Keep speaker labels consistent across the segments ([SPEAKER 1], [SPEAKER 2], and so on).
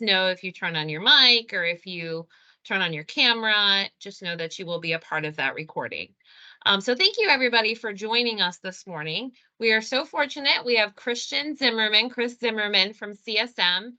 [SPEAKER 1] know if you turn on your mic or if you turn on your camera, just know that you will be a part of that recording. So thank you everybody for joining us this morning. We are so fortunate. We have Chris Zimmermann from CSM,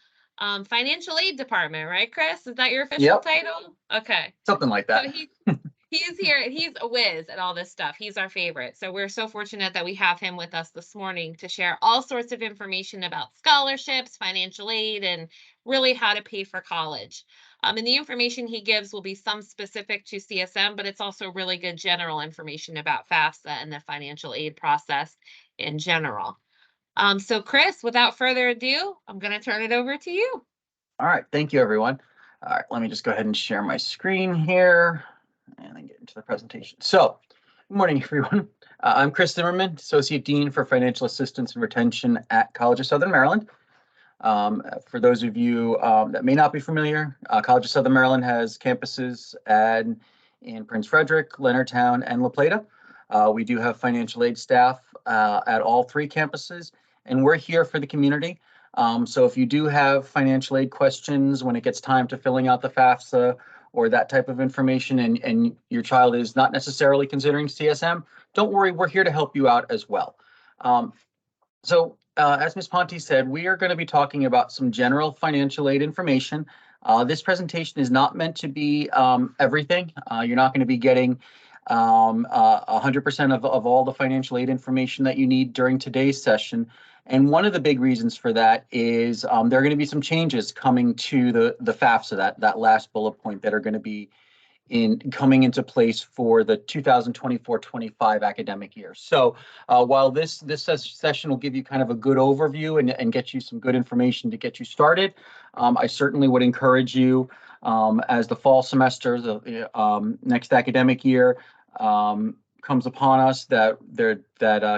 [SPEAKER 1] Financial Aid Department, right, Chris? Is that your official title? Okay.
[SPEAKER 2] Something like that.
[SPEAKER 1] So he's here. He's a whiz at all this stuff. He's our favorite. So we're so fortunate that we have him with us this morning to share all sorts of information about scholarships, financial aid, and really how to pay for college. And the information he gives will be some specific to CSM, but it's also really good general information about FAFSA and the financial aid process in general. So Chris, without further ado, I'm going to turn it over to you.
[SPEAKER 2] All right. Thank you, everyone. All right. Let me just go ahead and share my screen here and then get into the presentation. So, good morning, everyone. I'm Chris Zimmermann, Associate Dean for Financial Assistance and Retention at College of Southern Maryland. For those of you that may not be familiar, College of Southern Maryland has campuses in Prince Frederick, Leonardtown, and La Plata. We do have financial aid staff at all three campuses, and we're here for the community. So if you do have financial aid questions when it gets time to filling out the FAFSA or that type of information and your child is not necessarily considering CSM, don't worry, we're here to help you out as well. As Ms. Ponte said, we are going to be talking about some general financial aid information. This presentation is not meant to be everything. You're not going to be getting 100% of all the financial aid information that you need during today's session. And one of the big reasons for that is there are going to be some changes coming to the FAFSA, that last bullet point, that are going to be coming into place for the 2024-25 academic year. So while this session will give you kind of a good overview and get you some good information to get you started, I certainly would encourage you as the fall semester, the next academic year comes upon us, that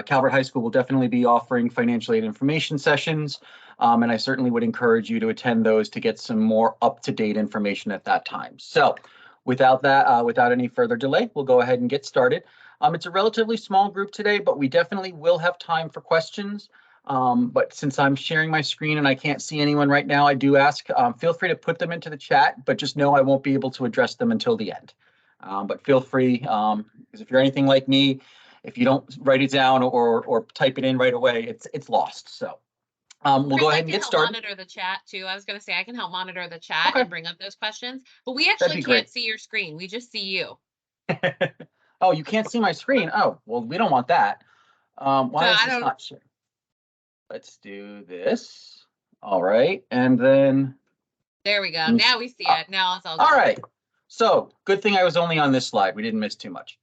[SPEAKER 2] Calvert High School will definitely be offering financial aid information sessions. And I certainly would encourage you to attend those to get some more up-to-date information at that time. So without any further delay, we'll go ahead and get started. It's a relatively small group today, but we definitely will have time for questions. But since I'm sharing my screen and I can't see anyone right now, I do ask, feel free to put them into the chat, but just know I won't be able to address them until the end. But feel free, because if you're anything like me, if you don't write it down or type it in right away, it's lost. So we'll
[SPEAKER 1] Chris,
[SPEAKER 2] go ahead and get started.
[SPEAKER 1] Monitor the chat too. I was going to say I can help monitor the chat and bring up those questions, but we actually can't see your screen. We just see you.
[SPEAKER 2] Oh, you can't see my screen. Oh, well, we don't want that. Why is this not sharing? Let's do this. All right, and then
[SPEAKER 1] there we go. Now we see it. Now it's all good.
[SPEAKER 2] All right. So good thing I was only on this slide. We didn't miss too much.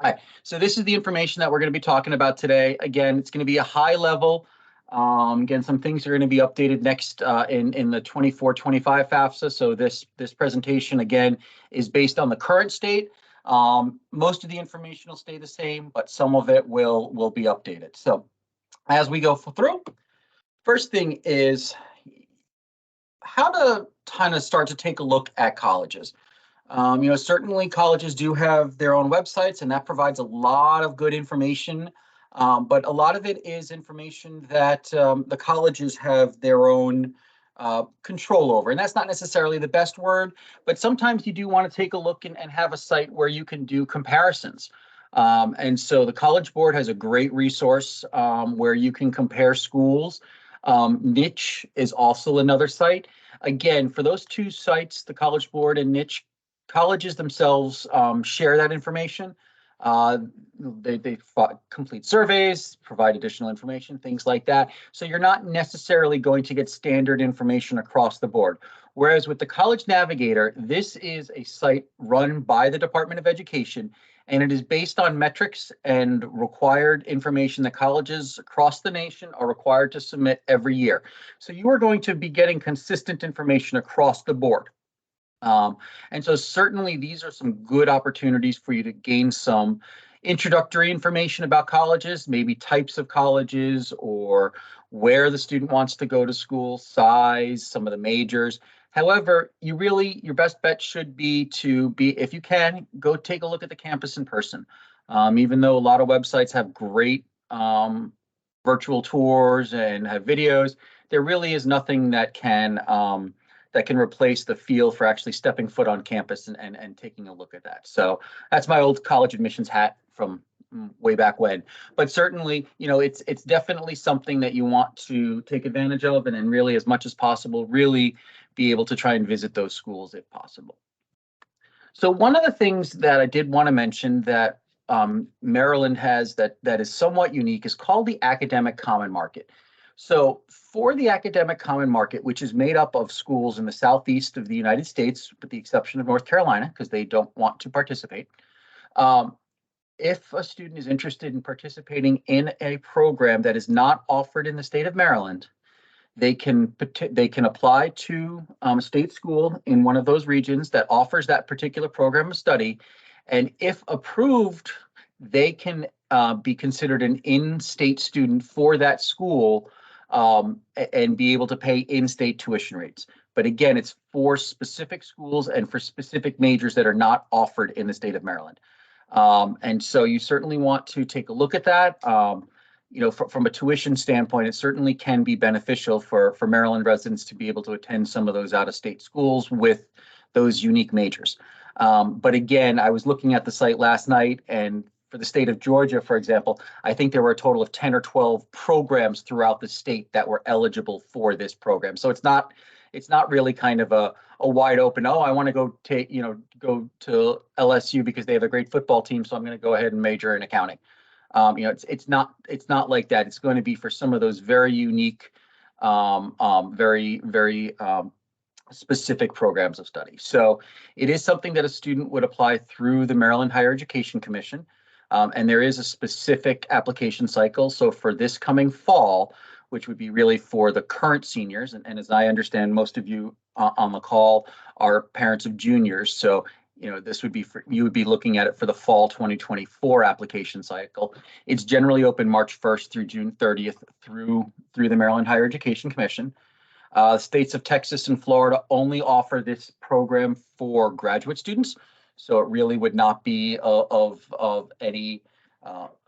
[SPEAKER 2] All right. So this is the information that we're going to be talking about today. Again, it's going to be a high level. Again, some things are going to be updated next in the 24-25 FAFSA. So this presentation, again, is based on the current state. Most of the information will stay the same, but some of it will be updated. So as we go through, first thing is how to kind of start to take a look at colleges. Certainly colleges do have their own websites, and that provides a lot of good information. But a lot of it is information that the colleges have their own control over. And that's not necessarily the best word, but sometimes you do want to take a look and have a site where you can do comparisons. And so the College Board has a great resource where you can compare schools. Niche is also another site. Again, for those two sites, the College Board and Niche, colleges themselves share that information. They complete surveys, provide additional information, things like that. So you're not necessarily going to get standard information across the board. Whereas with the College Navigator, this is a site run by the Department of Education, and it is based on metrics and required information that colleges across the nation are required to submit every year. So you are going to be getting consistent information across the board. And so certainly these are some good opportunities for you to gain some introductory information about colleges, maybe types of colleges or where the student wants to go to school, size, some of the majors. However, your best bet should be if you can, go take a look at the campus in person. Even though a lot of websites have great virtual tours and have videos, there really is nothing that can that can replace the feel for actually stepping foot on campus and taking a look at that. So that's my old college admissions hat from way back when. But certainly, it's definitely something that you want to take advantage of, and then really, as much as possible, really be able to try and visit those schools if possible. So one of the things that I did want to mention that Maryland has that is somewhat unique is called the Academic Common Market. So for the Academic Common Market, which is made up of schools in the southeast of the United States, with the exception of North Carolina, because they don't want to participate, if a student is interested in participating in a program that is not offered in the state of Maryland, they can apply to a state school in one of those regions that offers that particular program of study, and if approved, they can be considered an in-state student for that school and be able to pay in-state tuition rates. But again, it's for specific schools and for specific majors that are not offered in the state of Maryland. And so you certainly want to take a look at that. From a tuition standpoint, it certainly can be beneficial for Maryland residents to be able to attend some of those out-of-state schools with those unique majors. But again, I was looking at the site last night, and for the state of Georgia, for example, I think there were a total of 10 or 12 programs throughout the state that were eligible for this program. So it's not really kind of a wide open, oh, I want to go to LSU because they have a great football team, so I'm going to go ahead and major in accounting. It's not like that. It's going to be for some of those very unique, very specific programs of study. So it is something that a student would apply through the Maryland Higher Education Commission. And there is a specific application cycle. So for this coming fall, which would be really for the current seniors, and as I understand, most of you on the call are parents of juniors. So this would be you would be looking at it for the fall 2024 application cycle. It's generally open March 1st through June 30th through the Maryland Higher Education Commission. States of Texas and Florida only offer this program for graduate students, so it really would not be of any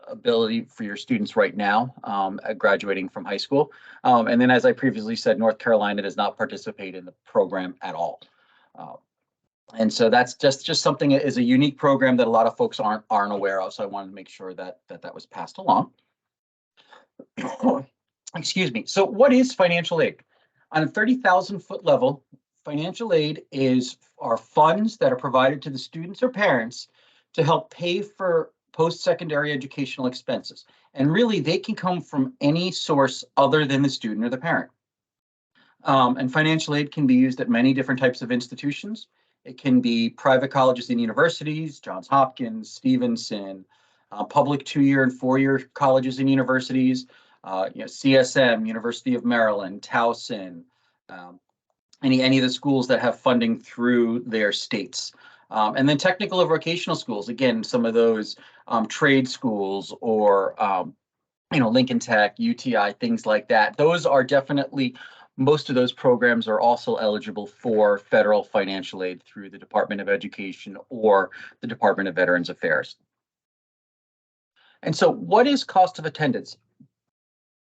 [SPEAKER 2] ability for your students right now graduating from high school. And then, as I previously said, North Carolina does not participate in the program at all. And so that's just something that is a unique program that a lot of folks aren't aware of. So I wanted to make sure that was passed along. Excuse me. So what is financial aid? On a 30,000-foot level, financial aid are funds that are provided to the students or parents to help pay for post-secondary educational expenses. And really, they can come from any source other than the student or the parent. And financial aid can be used at many different types of institutions. It can be private colleges and universities, Johns Hopkins, Stevenson, public 2-year and 4-year colleges and universities, CSM, University of Maryland, Towson, any of the schools that have funding through their states. And then technical or vocational schools, again, some of those trade schools or, Lincoln Tech, UTI, things like that. Those are definitely, most of those programs are also eligible for federal financial aid through the Department of Education or the Department of Veterans Affairs. And so what is cost of attendance?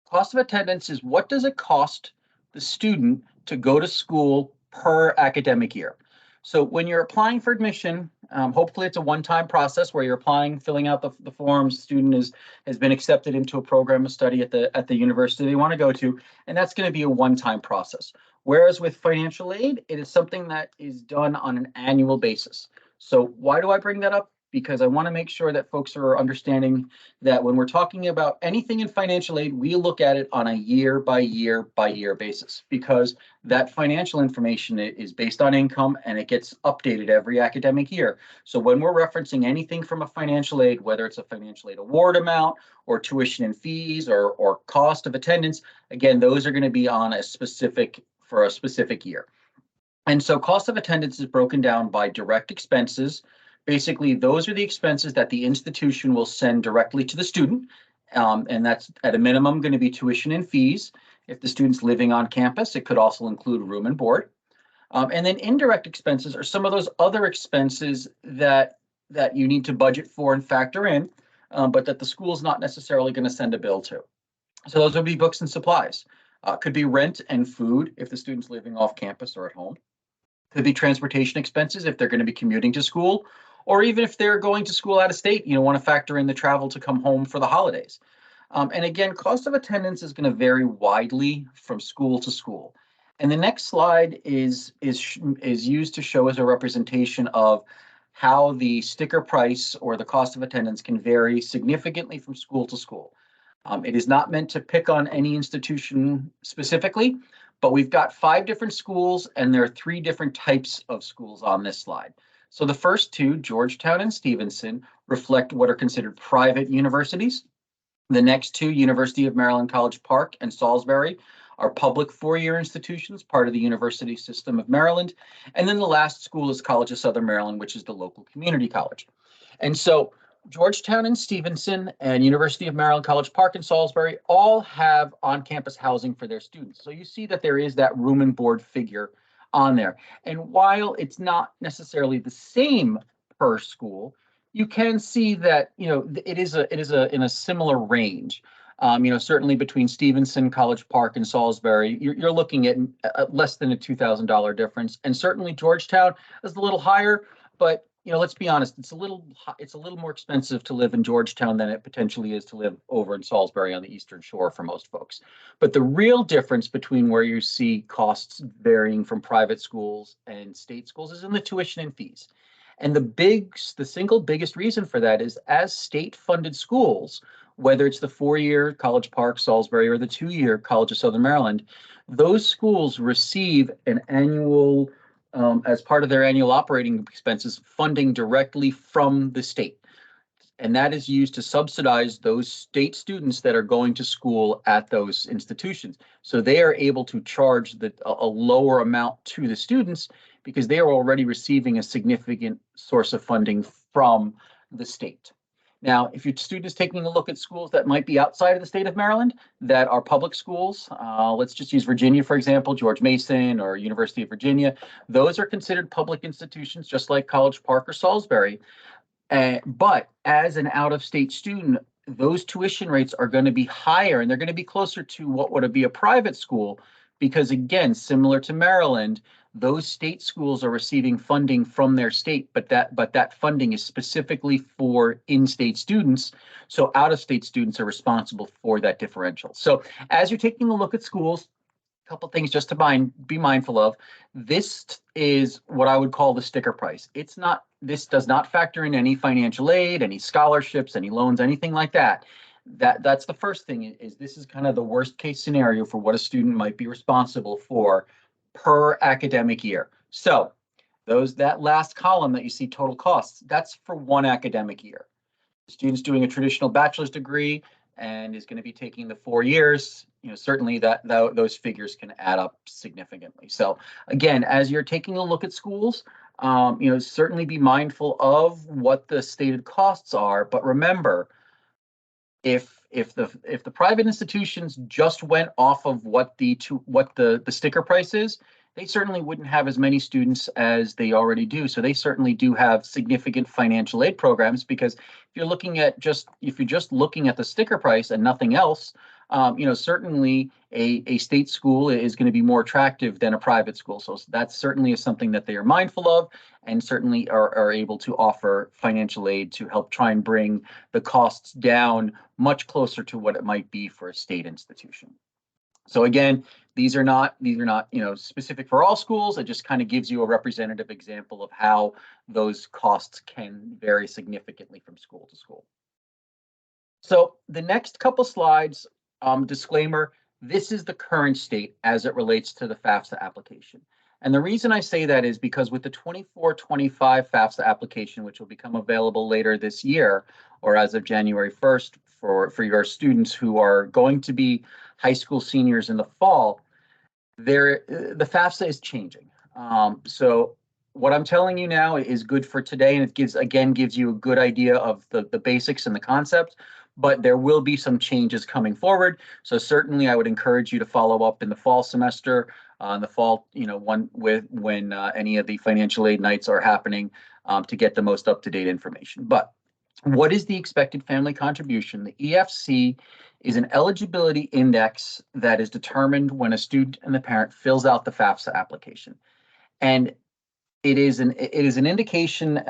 [SPEAKER 2] Cost of attendance is what does it cost the student to go to school per academic year. So when you're applying for admission, hopefully it's a one-time process where you're applying, filling out the forms. Student has been accepted into a program of study at the university they want to go to, and that's going to be a one-time process. Whereas with financial aid, it is something that is done on an annual basis. So why do I bring that up? Because I want to make sure that folks are understanding that when we're talking about anything in financial aid, we look at it on a year by year basis, because that financial information is based on income and it gets updated every academic year. So when we're referencing anything from a financial aid, whether it's a financial aid award amount or tuition and fees or cost of attendance, again, those are going to be on for a specific year. And so cost of attendance is broken down by direct expenses. Basically, those are the expenses that the institution will send directly to the student, and that's at a minimum going to be tuition and fees. If the student's living on campus, it could also include room and board. And then indirect expenses are some of those other expenses that you need to budget for and factor in, but that the school is not necessarily going to send a bill to. So those would be books and supplies. Could be rent and food if the student's living off campus or at home. Could be transportation expenses if they're going to be commuting to school, or even if they're going to school out of state, want to factor in the travel to come home for the holidays. And again, cost of attendance is going to vary widely from school to school. And the next slide is used to show as a representation of how the sticker price or the cost of attendance can vary significantly from school to school. It is not meant to pick on any institution specifically, but we've got 5 different schools and there are 3 different types of schools on this slide. So the first 2, Georgetown and Stevenson, reflect what are considered private universities. The next 2, University of Maryland College Park and Salisbury, are public 4-year institutions, part of the University System of Maryland. And then the last school is College of Southern Maryland, which is the local community college. And so Georgetown and Stevenson and University of Maryland College Park and Salisbury all have on-campus housing for their students. So you see that there is that room and board figure on there. And while it's not necessarily the same per school, you can see that it is in a similar range. Certainly between Stevenson, College Park, and Salisbury, you're looking at less than a $2,000 difference, and certainly Georgetown is a little higher. But let's be honest, it's a little more expensive to live in Georgetown than it potentially is to live over in Salisbury on the Eastern Shore for most folks. But the real difference between where you see costs varying from private schools and state schools is in the tuition and fees. And the single biggest reason for that is as state-funded schools, whether it's the 4-year College Park, Salisbury, or the 2-year College of Southern Maryland, those schools receive an annual, as part of their annual operating expenses, funding directly from the state. And that is used to subsidize those state students that are going to school at those institutions. So they are able to charge a lower amount to the students because they are already receiving a significant source of funding from the state. Now, if your student is taking a look at schools that might be outside of the state of Maryland that are public schools, let's just use Virginia, for example, George Mason or University of Virginia, those are considered public institutions just like College Park or Salisbury. But as an out-of-state student, those tuition rates are going to be higher and they're going to be closer to what would be a private school because, again, similar to Maryland, those state schools are receiving funding from their state, but that funding is specifically for in-state students. So out-of-state students are responsible for that differential. So as you're taking a look at schools, couple things just to be mindful of. This is what I would call the sticker price. This does not factor in any financial aid, any scholarships, any loans, anything like that. That's the first thing is this is kind of the worst case scenario for what a student might be responsible for per academic year. So that last column that you see total costs, that's for one academic year. The student's doing a traditional bachelor's degree and is going to be taking the 4 years, certainly those figures can add up significantly. So again, as you're taking a look at schools, certainly be mindful of what the stated costs are. But remember, if the private institutions just went off of what the sticker price is, they certainly wouldn't have as many students as they already do. So they certainly do have significant financial aid programs because if you're just looking at the sticker price and nothing else, certainly a state school is going to be more attractive than a private school. So that certainly is something that they are mindful of and certainly are able to offer financial aid to help try and bring the costs down much closer to what it might be for a state institution. So again, these are not specific for all schools. It just kind of gives you a representative example of how those costs can vary significantly from school to school. So the next couple slides, disclaimer, this is the current state as it relates to the FAFSA application. And the reason I say that is because with the 24-25 FAFSA application, which will become available later this year, or as of January 1st for your students who are going to be high school seniors in the fall, the FAFSA is changing. So what I'm telling you now is good for today, and it gives you a good idea of the basics and the concept, but there will be some changes coming forward. So certainly I would encourage you to follow up in the fall semester, in the fall, when any of the financial aid nights are happening, to get the most up-to-date information. But What is the expected family contribution? The EFC is an eligibility index that is determined when a student and the parent fills out the FAFSA application. And it is an indication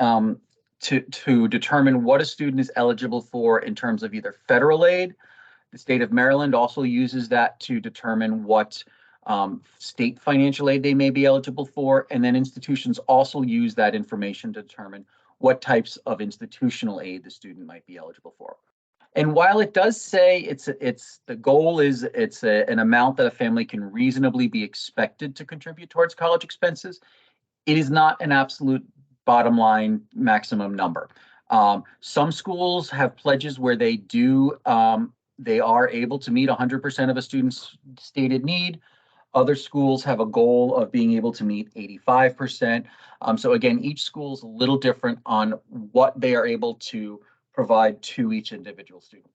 [SPEAKER 2] to determine what a student is eligible for in terms of either federal aid. The state of Maryland also uses that to determine what state financial aid they may be eligible for. And then institutions also use that information to determine what types of institutional aid the student might be eligible for. And while it does say it's the goal is an amount that a family can reasonably be expected to contribute towards college expenses, it is not an absolute bottom line maximum number. Some schools have pledges where they are able to meet 100% of a student's stated need. Other schools have a goal of being able to meet 85%. So again, each school is a little different on what they are able to provide to each individual student.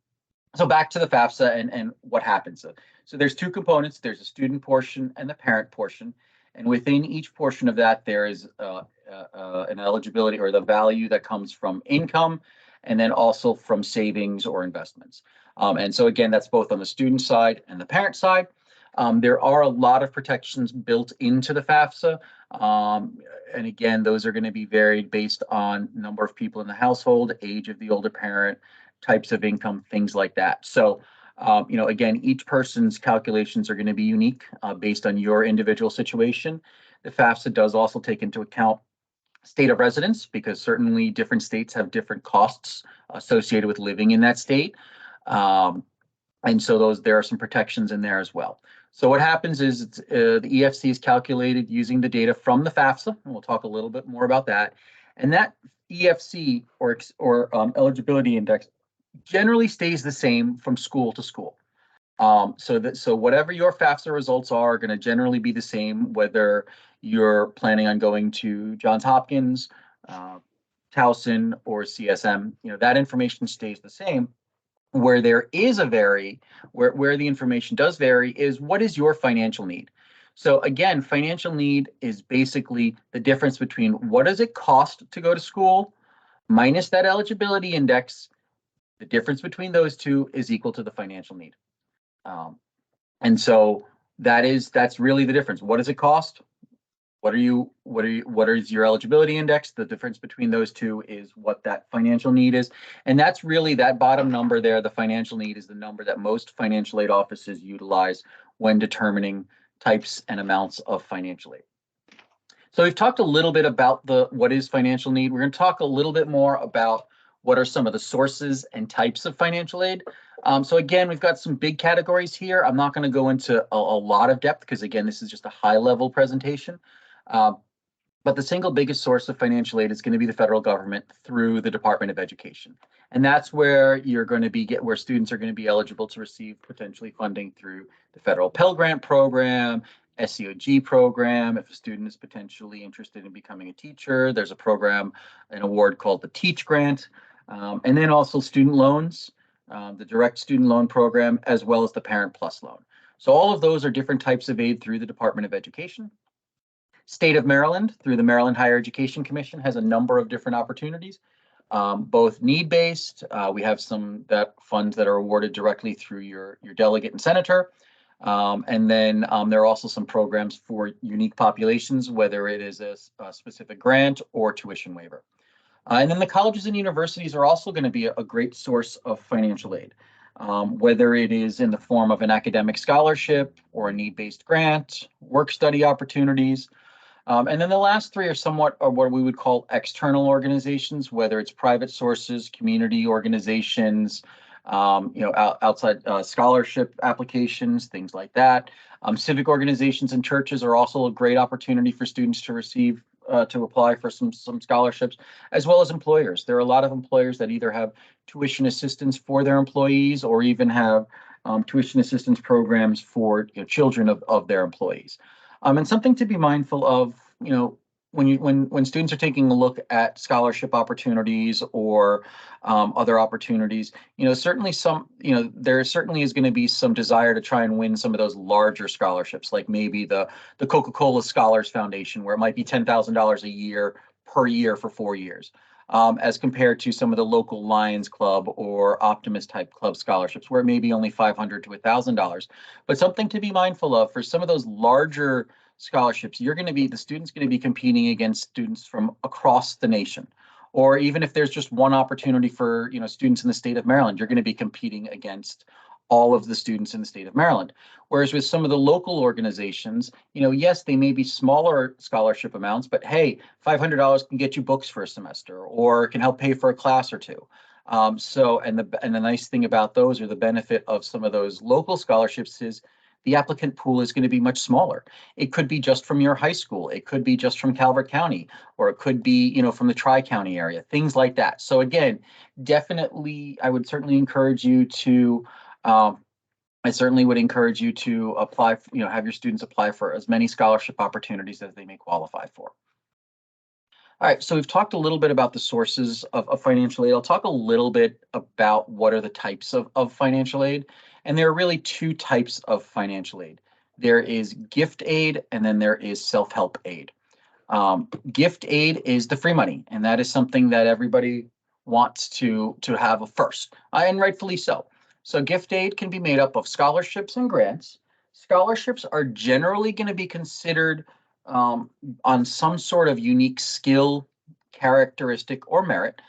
[SPEAKER 2] So back to the FAFSA and what happens. So there's two components. There's a student portion and the parent portion. And within each portion of that, there is an eligibility or the value that comes from income and then also from savings or investments. And so again, that's both on the student side and the parent side. There are a lot of protections built into the FAFSA. And again, those are going to be varied based on number of people in the household, age of the older parent, types of income, things like that. So, again, each person's calculations are going to be unique based on your individual situation. The FAFSA does also take into account state of residence because certainly different states have different costs associated with living in that state. And so there are some protections in there as well. So what happens is the EFC is calculated using the data from the FAFSA, and we'll talk a little bit more about that. And that EFC or eligibility index generally stays the same from school to school. So whatever your FAFSA results are going to generally be the same, whether you're planning on going to Johns Hopkins, Towson, or CSM. That information stays the same. Where there is where the information does vary is what is your financial need. So again, financial need is basically the difference between what does it cost to go to school minus that eligibility index. The difference between those two is equal to the financial need. And so that's really the difference. What does it cost? What is your eligibility index? The difference between those two is what that financial need is. And that's really that bottom number there. The financial need is the number that most financial aid offices utilize when determining types and amounts of financial aid. So we've talked a little bit about what is financial need. We're going to talk a little bit more about what are some of the sources and types of financial aid. So again, we've got some big categories here. I'm not going to go into a lot of depth because again, this is just a high level presentation. But the single biggest source of financial aid is going to be the federal government through the Department of Education. And that's where you're going to be where students are going to be eligible to receive potentially funding through the federal Pell Grant program, SEOG program. If a student is potentially interested in becoming a teacher, there's a program, an award called the Teach Grant. And then also student loans, the direct student loan program, as well as the Parent Plus loan. So all of those are different types of aid through the Department of Education. State of Maryland, through the Maryland Higher Education Commission, has a number of different opportunities, both need-based. We have some funds that are awarded directly through your delegate and senator. And then there are also some programs for unique populations, whether it is a specific grant or tuition waiver. And then the colleges and universities are also going to be a great source of financial aid, whether it is in the form of an academic scholarship or a need-based grant, work study opportunities. And then the last three are somewhat of what we would call external organizations, whether it's private sources, community organizations, outside scholarship applications, things like that. Civic organizations and churches are also a great opportunity for students to receive, to apply for some scholarships, as well as employers. There are a lot of employers that either have tuition assistance for their employees or even have tuition assistance programs for children of their employees. And something to be mindful of, when students are taking a look at scholarship opportunities or other opportunities, certainly there certainly is going to be some desire to try and win some of those larger scholarships, like maybe the Coca-Cola Scholars Foundation, where it might be $10,000 a year per year for 4 years. as compared to some of the local Lions Club or Optimist type club scholarships, where it may be only $500 to $1,000. But something to be mindful of for some of those larger scholarships, the student's going to be competing against students from across the nation. Or even if there's just one opportunity for, students in the state of Maryland, you're going to be competing against all of the students in the state of Maryland. Whereas with some of the local organizations, yes, they may be smaller scholarship amounts, but hey, $500 can get you books for a semester or can help pay for a class or two. And the nice thing about those, or the benefit of some of those local scholarships, is the applicant pool is going to be much smaller. It could be just from your high school. It could be just from Calvert County, or it could be, from the Tri-County area, things like that. So again, definitely, I would certainly encourage you to, I certainly would encourage you to apply, have your students apply for as many scholarship opportunities as they may qualify for. All right, so we've talked a little bit about the sources of financial aid. I'll talk a little bit about what are the types of financial aid. And there are really two types of financial aid. There is gift aid, and then there is self-help aid. Gift aid is the free money, and that is something that everybody wants to have first, and rightfully so. So gift aid can be made up of scholarships and grants. Scholarships are generally going to be considered on some sort of unique skill, characteristic, or merit.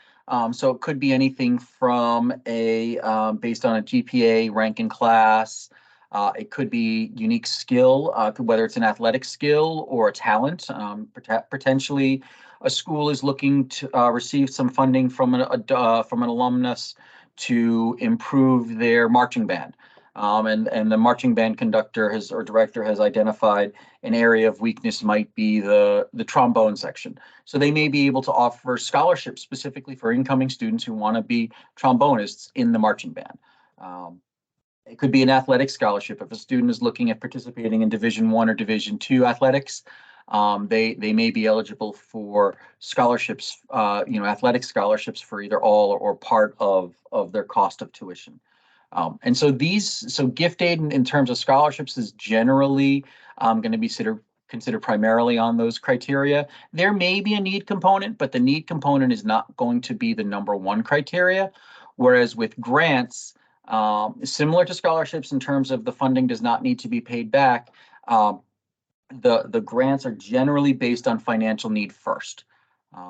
[SPEAKER 2] So it could be anything from based on a GPA, rank in class. It could be unique skill, whether it's an athletic skill or a talent. Potentially, a school is looking to receive some funding from an alumnus to improve their marching band. And the marching band conductor or director has identified an area of weakness might be the trombone section. So they may be able to offer scholarships specifically for incoming students who want to be trombonists in the marching band. It could be an athletic scholarship. If a student is looking at participating in Division I or Division II athletics, they may be eligible for scholarships, athletic scholarships for either all or part of their cost of tuition. And so gift aid in terms of scholarships is generally going to be considered primarily on those criteria. There may be a need component, but the need component is not going to be the number one criteria. Whereas with grants, similar to scholarships in terms of the funding does not need to be paid back, the grants are generally based on financial need first.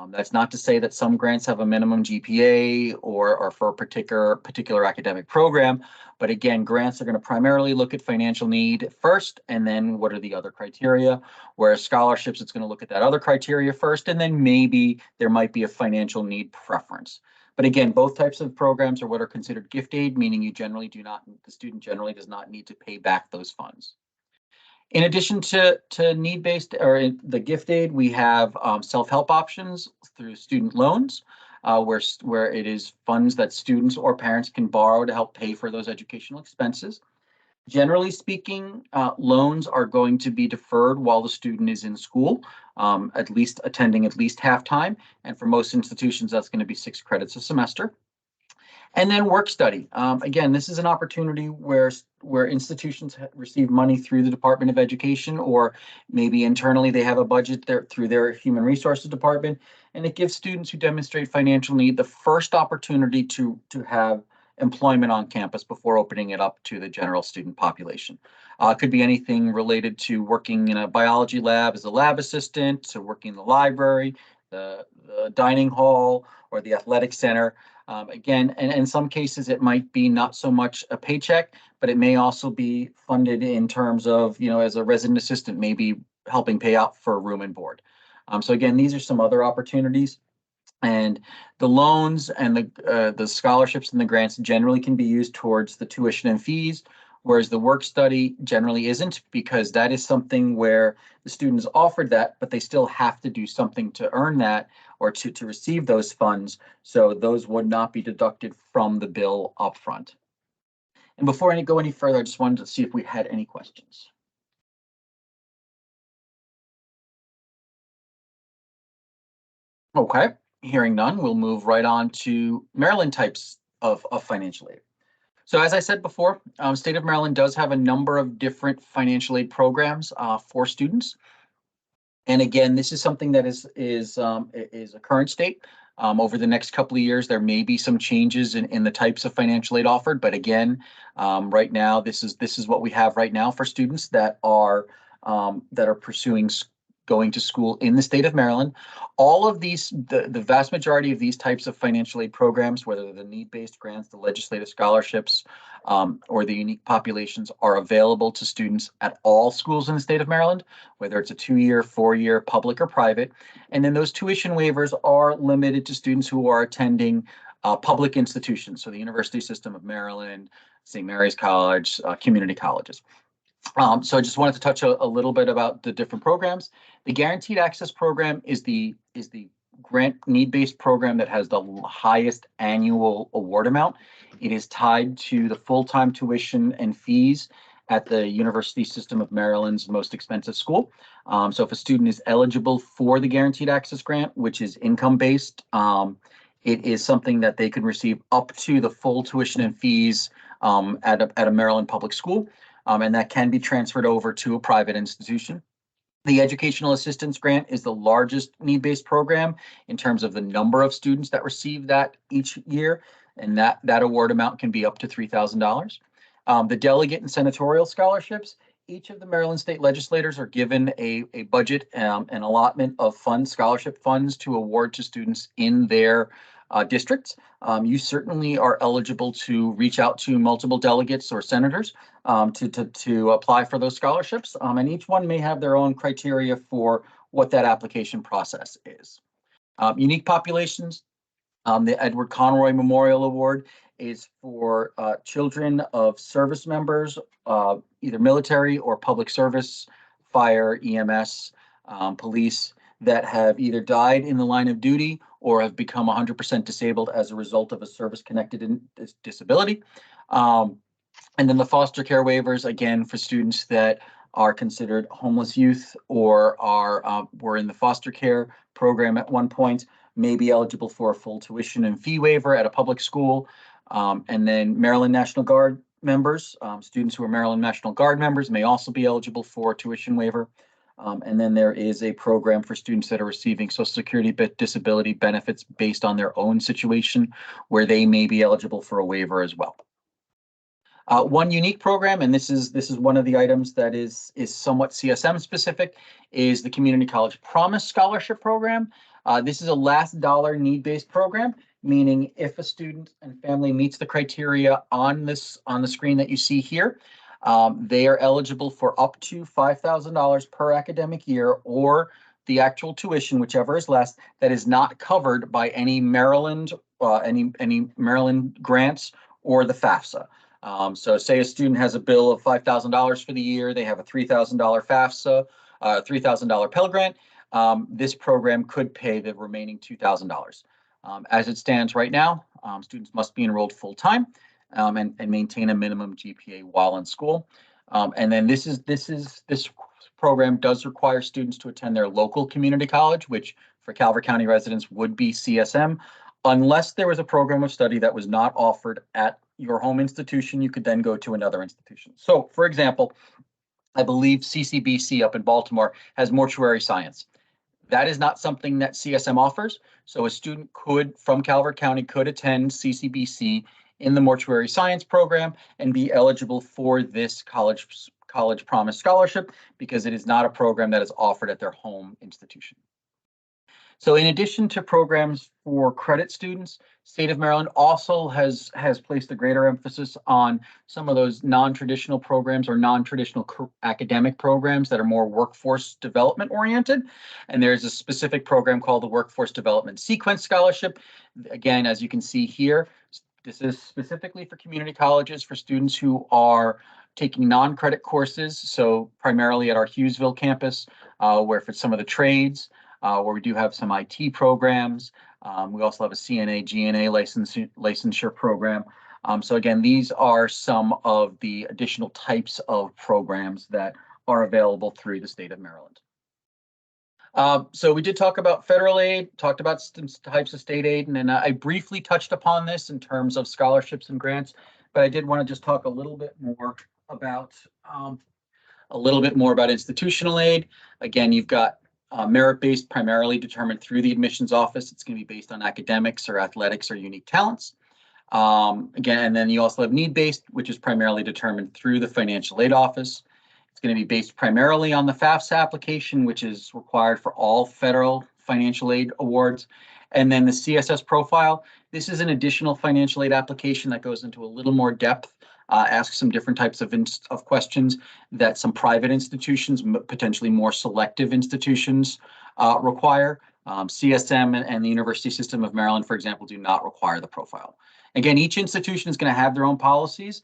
[SPEAKER 2] That's not to say that some grants have a minimum GPA or for a particular academic program, but again, grants are going to primarily look at financial need first, and then what are the other criteria, whereas scholarships, it's going to look at that other criteria first, and then maybe there might be a financial need preference. But again, both types of programs are what are considered gift aid, meaning the student generally does not need to pay back those funds. In addition to need-based or the gift aid, we have self-help options through student loans, where it is funds that students or parents can borrow to help pay for those educational expenses. Generally speaking, loans are going to be deferred while the student is in school, at least attending at least half-time. And for most institutions, that's going to be 6 credits a semester. And then work study. Again, this is an opportunity where institutions receive money through the Department of Education, or maybe internally they have a budget through their Human Resources Department, and it gives students who demonstrate financial need the first opportunity to have employment on campus before opening it up to the general student population. It could be anything related to working in a biology lab as a lab assistant, to working in the library, the dining hall, or the athletic center. Again, and in some cases, it might be not so much a paycheck, but it may also be funded in terms of, as a resident assistant, maybe helping pay out for room and board. So again, these are some other opportunities. And the loans and the scholarships and the grants generally can be used towards the tuition and fees, whereas the work study generally isn't, because that is something where the student is offered that, but they still have to do something to earn that or to receive those funds. So those would not be deducted from the bill upfront. And before I go any further, I just wanted to see if we had any questions. Okay, hearing none, we'll move right on to Maryland types of financial aid. So as I said before, state of Maryland does have a number of different financial aid programs for students. And again, this is something that is a current state. Over the next couple of years, there may be some changes in the types of financial aid offered, but again, right now, this is what we have right now for students that are pursuing going to school in the state of Maryland. All of these, the vast majority of these types of financial aid programs, whether they're the need-based grants, the legislative scholarships, or the unique populations, are available to students at all schools in the state of Maryland, whether it's a 2-year, 4-year, public or private. And then those tuition waivers are limited to students who are attending public institutions, so the University System of Maryland, St. Mary's College, community colleges. So I just wanted to touch a little bit about the different programs. The Guaranteed Access Program is the grant need-based program that has the highest annual award amount. It is tied to the full-time tuition and fees at the University System of Maryland's most expensive school. So if a student is eligible for the Guaranteed Access Grant, which is income-based, it is something that they can receive up to the full tuition and fees at a Maryland public school. And that can be transferred over to a private institution. The Educational Assistance Grant is the largest need-based program in terms of the number of students that receive that each year, and that award amount can be up to $3,000. The Delegate and Senatorial Scholarships, each of the Maryland state legislators are given a budget and allotment of funds, scholarship funds, to award to students in their districts. You certainly are eligible to reach out to multiple delegates or senators to apply for those scholarships. And each one may have their own criteria for what that application process is. Unique populations, the Edward Conroy Memorial Award is for children of service members, either military or public service, fire, EMS, police, that have either died in the line of duty or have become 100% disabled as a result of a service-connected disability. And then the foster care waivers, again, for students that are considered homeless youth or were in the foster care program at one point, may be eligible for a full tuition and fee waiver at a public school. And then Maryland National Guard members, students who are Maryland National Guard members, may also be eligible for tuition waiver. And then there is a program for students that are receiving Social Security disability benefits based on their own situation, where they may be eligible for a waiver as well. One unique program, and this is one of the items that is somewhat CSM specific, is the Community College Promise Scholarship Program. This is a last dollar need-based program, meaning if a student and family meets the criteria on the screen that you see here, they are eligible for up to $5,000 per academic year, or the actual tuition, whichever is less, that is not covered by any Maryland Maryland grants or the FAFSA. So say a student has a bill of $5,000 for the year, they have a $3,000 FAFSA, $3,000 Pell Grant. This program could pay the remaining $2,000. As it stands right now, students must be enrolled full-time and maintain a minimum GPA while in school. And then this program does require students to attend their local community college, which for Calvert County residents would be CSM. Unless there was a program of study that was not offered at your home institution, you could then go to another institution. So, for example, I believe CCBC up in Baltimore has mortuary science. That is not something that CSM offers. So a student from Calvert County could attend CCBC in the mortuary science program and be eligible for this college promise scholarship, because it is not a program that is offered at their home institution. So in addition to programs for credit students, State of Maryland also has placed a greater emphasis on some of those non-traditional programs or non-traditional academic programs that are more workforce development oriented. And there's a specific program called the Workforce Development Sequence Scholarship. Again, as you can see here, this is specifically for community colleges for students who are taking non-credit courses. So primarily at our Hughesville campus, where for some of the trades, where we do have some IT programs. We also have a CNA, GNA licensure program. So again, these are some of the additional types of programs that are available through the state of Maryland. So we did talk about federal aid, talked about some types of state aid, and then I briefly touched upon this in terms of scholarships and grants, but I did want to just talk a little bit more about institutional aid. Again, you've got merit-based, primarily determined through the admissions office. It's going to be based on academics or athletics or unique talents. Again, and then you also have need-based, which is primarily determined through the financial aid office. It's going to be based primarily on the FAFSA application, which is required for all federal financial aid awards. And then the CSS profile. This is an additional financial aid application that goes into a little more depth, asks some different types of questions that some private institutions, potentially more selective institutions, require. CSM and the University System of Maryland, for example, do not require the profile. Again, each institution is going to have their own policies.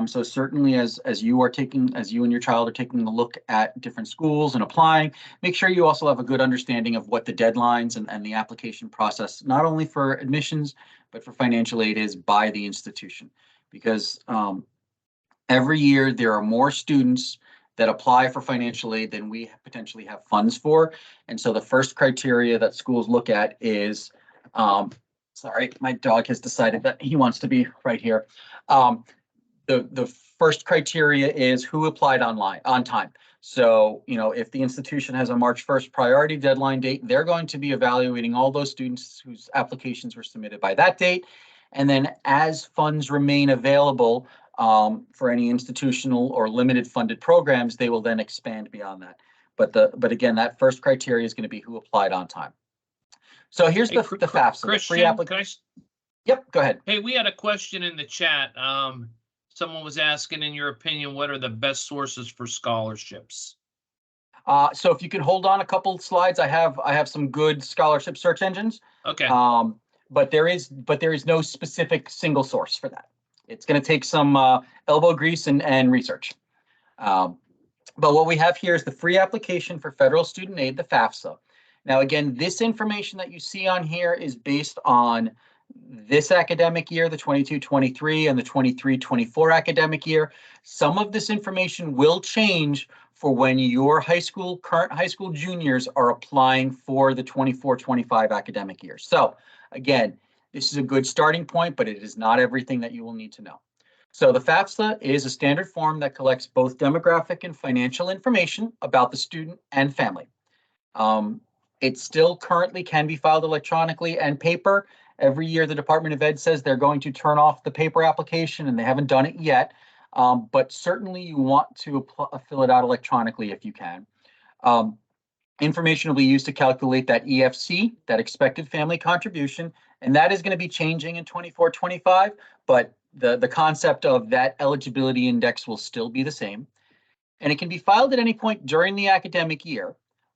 [SPEAKER 2] So certainly as you and your child are taking a look at different schools and applying, make sure you also have a good understanding of what the deadlines and the application process, not only for admissions, but for financial aid is by the institution. Because every year there are more students that apply for financial aid than we potentially have funds for. And so the first criteria that schools look at is, sorry, my dog has decided that he wants to be right here. The first criteria is who applied on time. So, if the institution has a March 1st priority deadline date, they're going to be evaluating all those students whose applications were submitted by that date. And then as funds remain available for any institutional or limited funded programs, they will then expand beyond that. But again, that first criteria is going to be who applied on time. So here's the FAFSA, the free application. Yep, go ahead.
[SPEAKER 3] Hey, we had a question in the chat. Someone was asking, in your opinion, what are the best sources for scholarships?
[SPEAKER 2] So if you can hold on a couple slides, I have some good scholarship search engines.
[SPEAKER 3] Okay.
[SPEAKER 2] But there is no specific single source for that. It's going to take some elbow grease and research. But what we have here is the free application for federal student aid, the FAFSA. Now, again, this information that you see on here is based on this academic year, the 22-23 and the 23-24 academic year. Some of this information will change for when your current high school juniors are applying for the 24-25 academic year. So again, this is a good starting point, but it is not everything that you will need to know. So the FAFSA is a standard form that collects both demographic and financial information about the student and family. It still currently can be filed electronically and paper. Every year, the Department of Ed says they're going to turn off the paper application, and they haven't done it yet. But certainly you want to fill it out electronically if you can. Information will be used to calculate that EFC, that expected family contribution, and that is going to be changing in 24-25, but the concept of that eligibility index will still be the same. And it can be filed at any point during the academic year.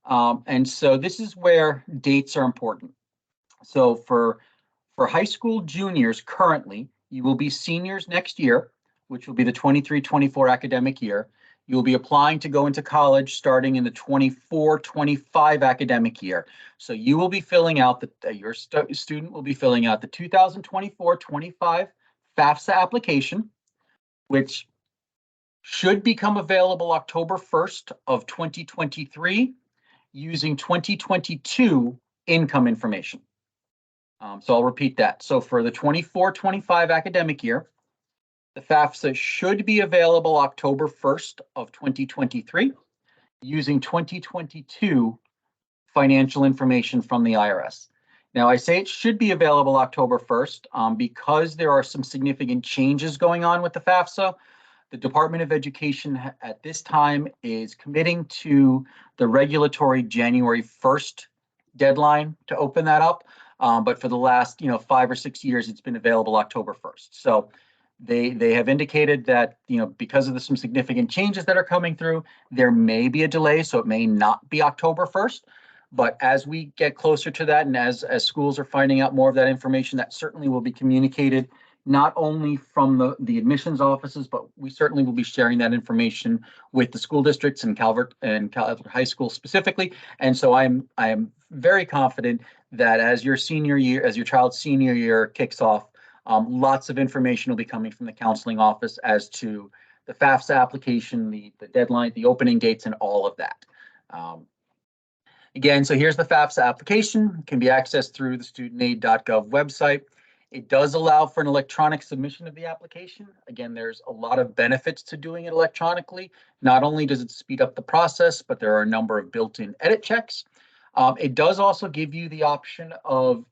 [SPEAKER 2] And so this is where dates are important. So for high school juniors currently, you will be seniors next year, which will be the 23-24 academic year. You'll be applying to go into college starting in the 24-25 academic year. So you will be filling out your student will be filling out the 2024-25 FAFSA application, which should become available October 1st of 2023 using 2022 income information. So I'll repeat that. So for the 24-25 academic year, the FAFSA should be available October 1st of 2023 using 2022 financial information from the IRS. Now, I say it should be available October 1st because there are some significant changes going on with the FAFSA. The Department of Education at this time is committing to the regulatory January 1st deadline to open that up. But for the last 5 or 6 years, it's been available October 1st. So they have indicated that because of some significant changes that are coming through, there may be a delay, so it may not be October 1st. But as we get closer to that, and as schools are finding out more of that information, that certainly will be communicated not only from the admissions offices, but we certainly will be sharing that information with the school districts and Calvert High School specifically. And so I am very confident that as your child's senior year kicks off, lots of information will be coming from the counseling office as to the FAFSA application, the deadline, the opening dates, and all of that. Again, so here's the FAFSA application. It can be accessed through the studentaid.gov website. It does allow for an electronic submission of the application. Again, there's a lot of benefits to doing it electronically. Not only does it speed up the process, but there are a number of built-in edit checks. It does also give you the option of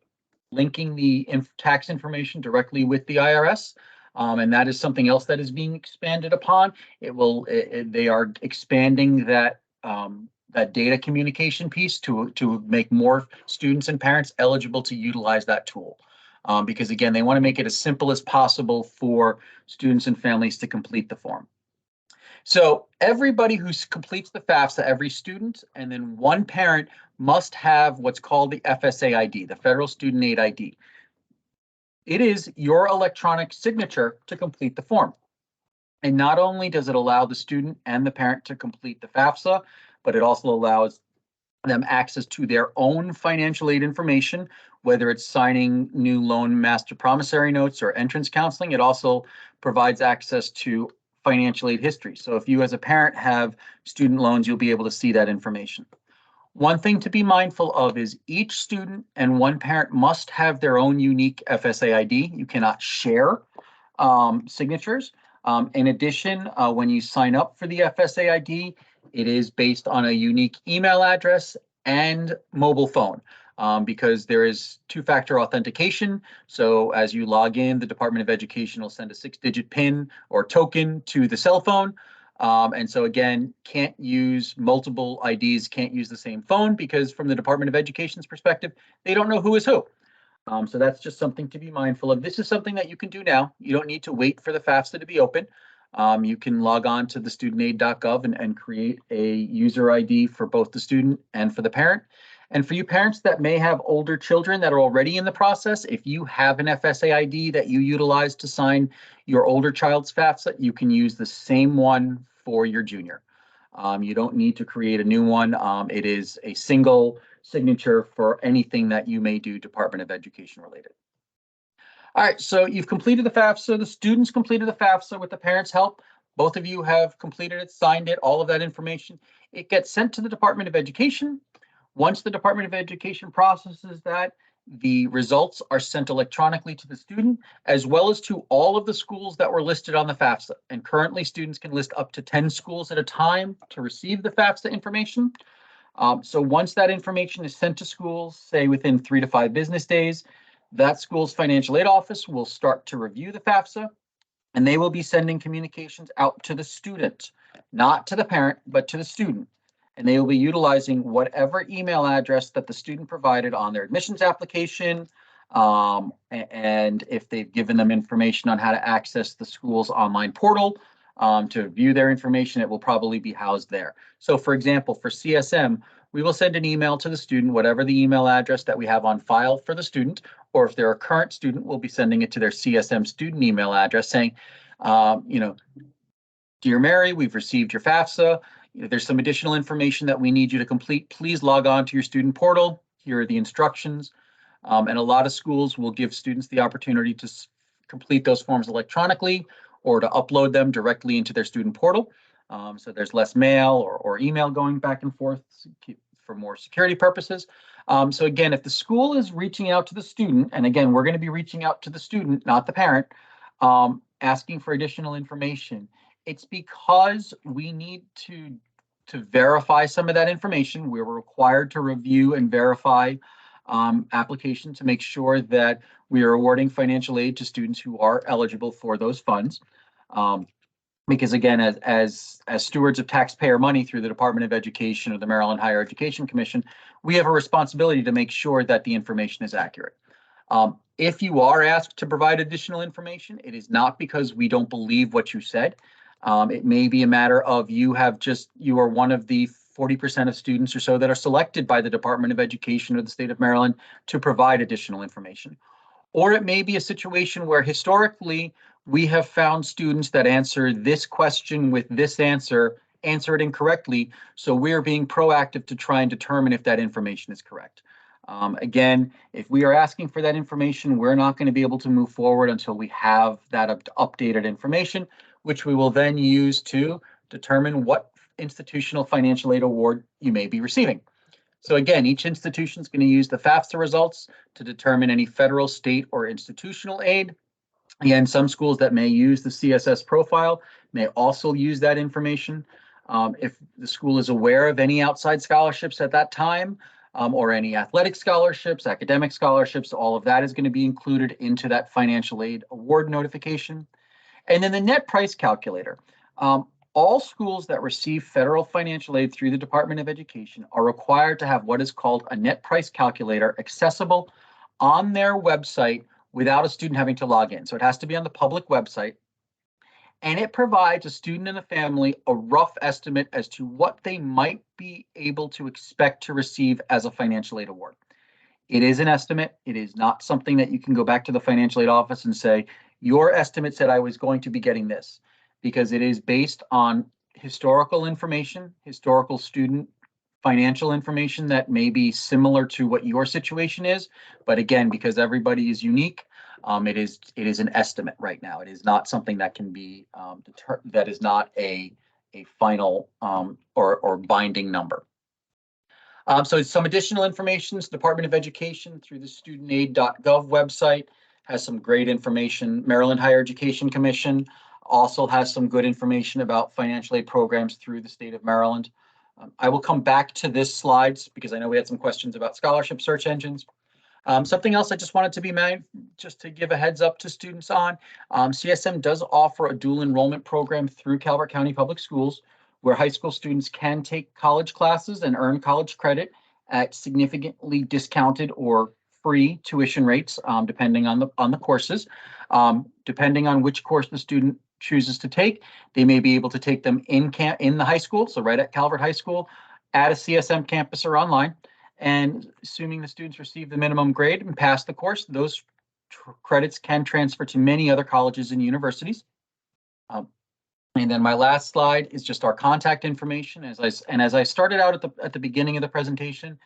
[SPEAKER 2] linking the tax information directly with the IRS. And that is something else that is being expanded upon. They are expanding that that data communication piece to make more students and parents eligible to utilize that tool. Because again, they want to make it as simple as possible for students and families to complete the form. So everybody who completes the FAFSA, every student, and then one parent must have what's called the FSA ID, the Federal Student Aid ID. It is your electronic signature to complete the form. And not only does it allow the student and the parent to complete the FAFSA, but it also allows them access to their own financial aid information, whether it's signing new loan master promissory notes or entrance counseling. It also provides access to financial aid history. So if you as a parent have student loans, you'll be able to see that information. One thing to be mindful of is each student and one parent must have their own unique FSA ID. You cannot share signatures. In addition, when you sign up for the FSA ID, it is based on a unique email address and mobile phone. Because there is two-factor authentication. So as you log in, the Department of Education will send a 6-digit PIN or token to the cell phone. And so again, can't use multiple IDs, can't use the same phone, because from the Department of Education's perspective, they don't know who is who. So that's just something to be mindful of. This is something that you can do now. You don't need to wait for the FAFSA to be open. You can log on to the studentaid.gov and create a user ID for both the student and for the parent. And for you parents that may have older children that are already in the process, if you have an FSA ID that you utilize to sign your older child's FAFSA, you can use the same one for your junior. You don't need to create a new one. It is a single signature for anything that you may do Department of Education related. All right, so you've completed the FAFSA, the students completed the FAFSA with the parents' help. Both of you have completed it, signed it, all of that information. It gets sent to the Department of Education. Once the Department of Education processes that, the results are sent electronically to the student, as well as to all of the schools that were listed on the FAFSA. And currently, students can list up to 10 schools at a time to receive the FAFSA information. So once that information is sent to schools, say within 3 to 5 business days, that school's financial aid office will start to review the FAFSA, and they will be sending communications out to the student, not to the parent, but to the student. And they will be utilizing whatever email address that the student provided on their admissions application. And if they've given them information on how to access the school's online portal to view their information, it will probably be housed there. So for example, for CSM, we will send an email to the student, whatever the email address that we have on file for the student, or if they're a current student, we'll be sending it to their CSM student email address saying, Dear Mary, we've received your FAFSA. There's some additional information that we need you to complete. Please log on to your student portal. Here are the instructions. And a lot of schools will give students the opportunity to complete those forms electronically or to upload them directly into their student portal. So there's less mail or email going back and forth for more security purposes. So again, if the school is reaching out to the student, and again, we're going to be reaching out to the student, not the parent, asking for additional information, it's because we need to verify some of that information. We're required to review and verify application to make sure that we are awarding financial aid to students who are eligible for those funds. Because again, as stewards of taxpayer money through the Department of Education or the Maryland Higher Education Commission, we have a responsibility to make sure that the information is accurate. If you are asked to provide additional information, it is not because we don't believe what you said. It may be a matter of you are one of the 40% of students or so that are selected by the Department of Education or the state of Maryland to provide additional information. Or it may be a situation where historically we have found students that answer this question with this answer it incorrectly. So we're being proactive to try and determine if that information is correct. Again, if we are asking for that information, we're not going to be able to move forward until we have that updated information, which we will then use to determine what institutional financial aid award you may be receiving. So again, each institution is going to use the FAFSA results to determine any federal, state, or institutional aid. Again, some schools that may use the CSS profile may also use that information. If the school is aware of any outside scholarships at that time, or any athletic scholarships, academic scholarships, all of that is going to be included into that financial aid award notification. And then the net price calculator. All schools that receive federal financial aid through the Department of Education are required to have what is called a net price calculator accessible on their website without a student having to log in. So it has to be on the public website. And it provides a student and a family a rough estimate as to what they might be able to expect to receive as a financial aid award. It is an estimate. It is not something that you can go back to the financial aid office and say, your estimate said I was going to be getting this, because it is based on historical information, historical student financial information that may be similar to what your situation is. But again, because everybody is unique, it is an estimate right now. It is not something that can be that is not a final or binding number. So some additional information, the Department of Education through the studentaid.gov website has some great information. Maryland Higher Education Commission also has some good information about financial aid programs through the state of Maryland. I will come back to this slides because I know we had some questions about scholarship search engines. Something else I just wanted to be made, just to give a heads up to students on, CSM does offer a dual enrollment program through Calvert County Public Schools, where high school students can take college classes and earn college credit at significantly discounted or free tuition rates, depending on the courses. Depending on which course the student chooses to take, they may be able to take them in the high school, so right at Calvert High School, at a CSM campus or online. And assuming the students receive the minimum grade and pass the course, those credits can transfer to many other colleges and universities. And then my last slide is just our contact information. As I started out at the beginning of the presentation,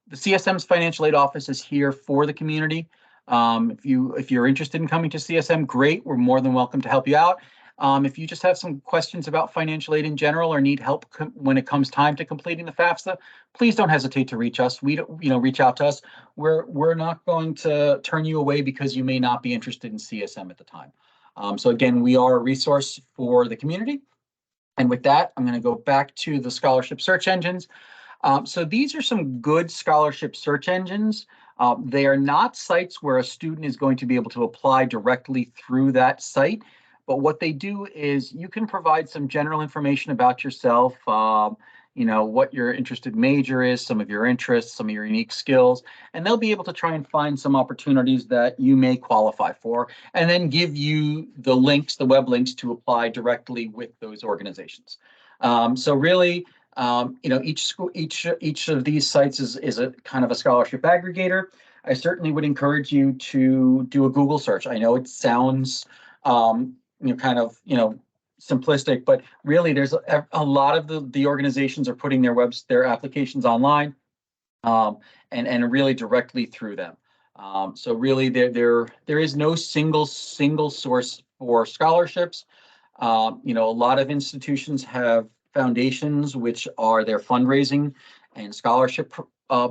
[SPEAKER 2] the CSM's financial aid office is here for the community. If you're interested in coming to CSM, great. We're more than welcome to help you out. If you just have some questions about financial aid in general or need help when it comes time to completing the FAFSA, please don't hesitate to reach us. Reach out to us. We're not going to turn you away because you may not be interested in CSM at the time. So again, we are a resource for the community. And with that, I'm going to go back to the scholarship search engines. So these are some good scholarship search engines. They are not sites where a student is going to be able to apply directly through that site. But what they do is you can provide some general information about yourself, what your interested major is, some of your interests, some of your unique skills, and they'll be able to try and find some opportunities that you may qualify for, and then give you the links, the web links to apply directly with those organizations. So really, each of these sites is a kind of a scholarship aggregator. I certainly would encourage you to do a Google search. I know it sounds simplistic, but really there's a lot of the organizations are putting their applications online, and really directly through them. So really there is no single source for scholarships. A lot of institutions have foundations which are their fundraising and scholarship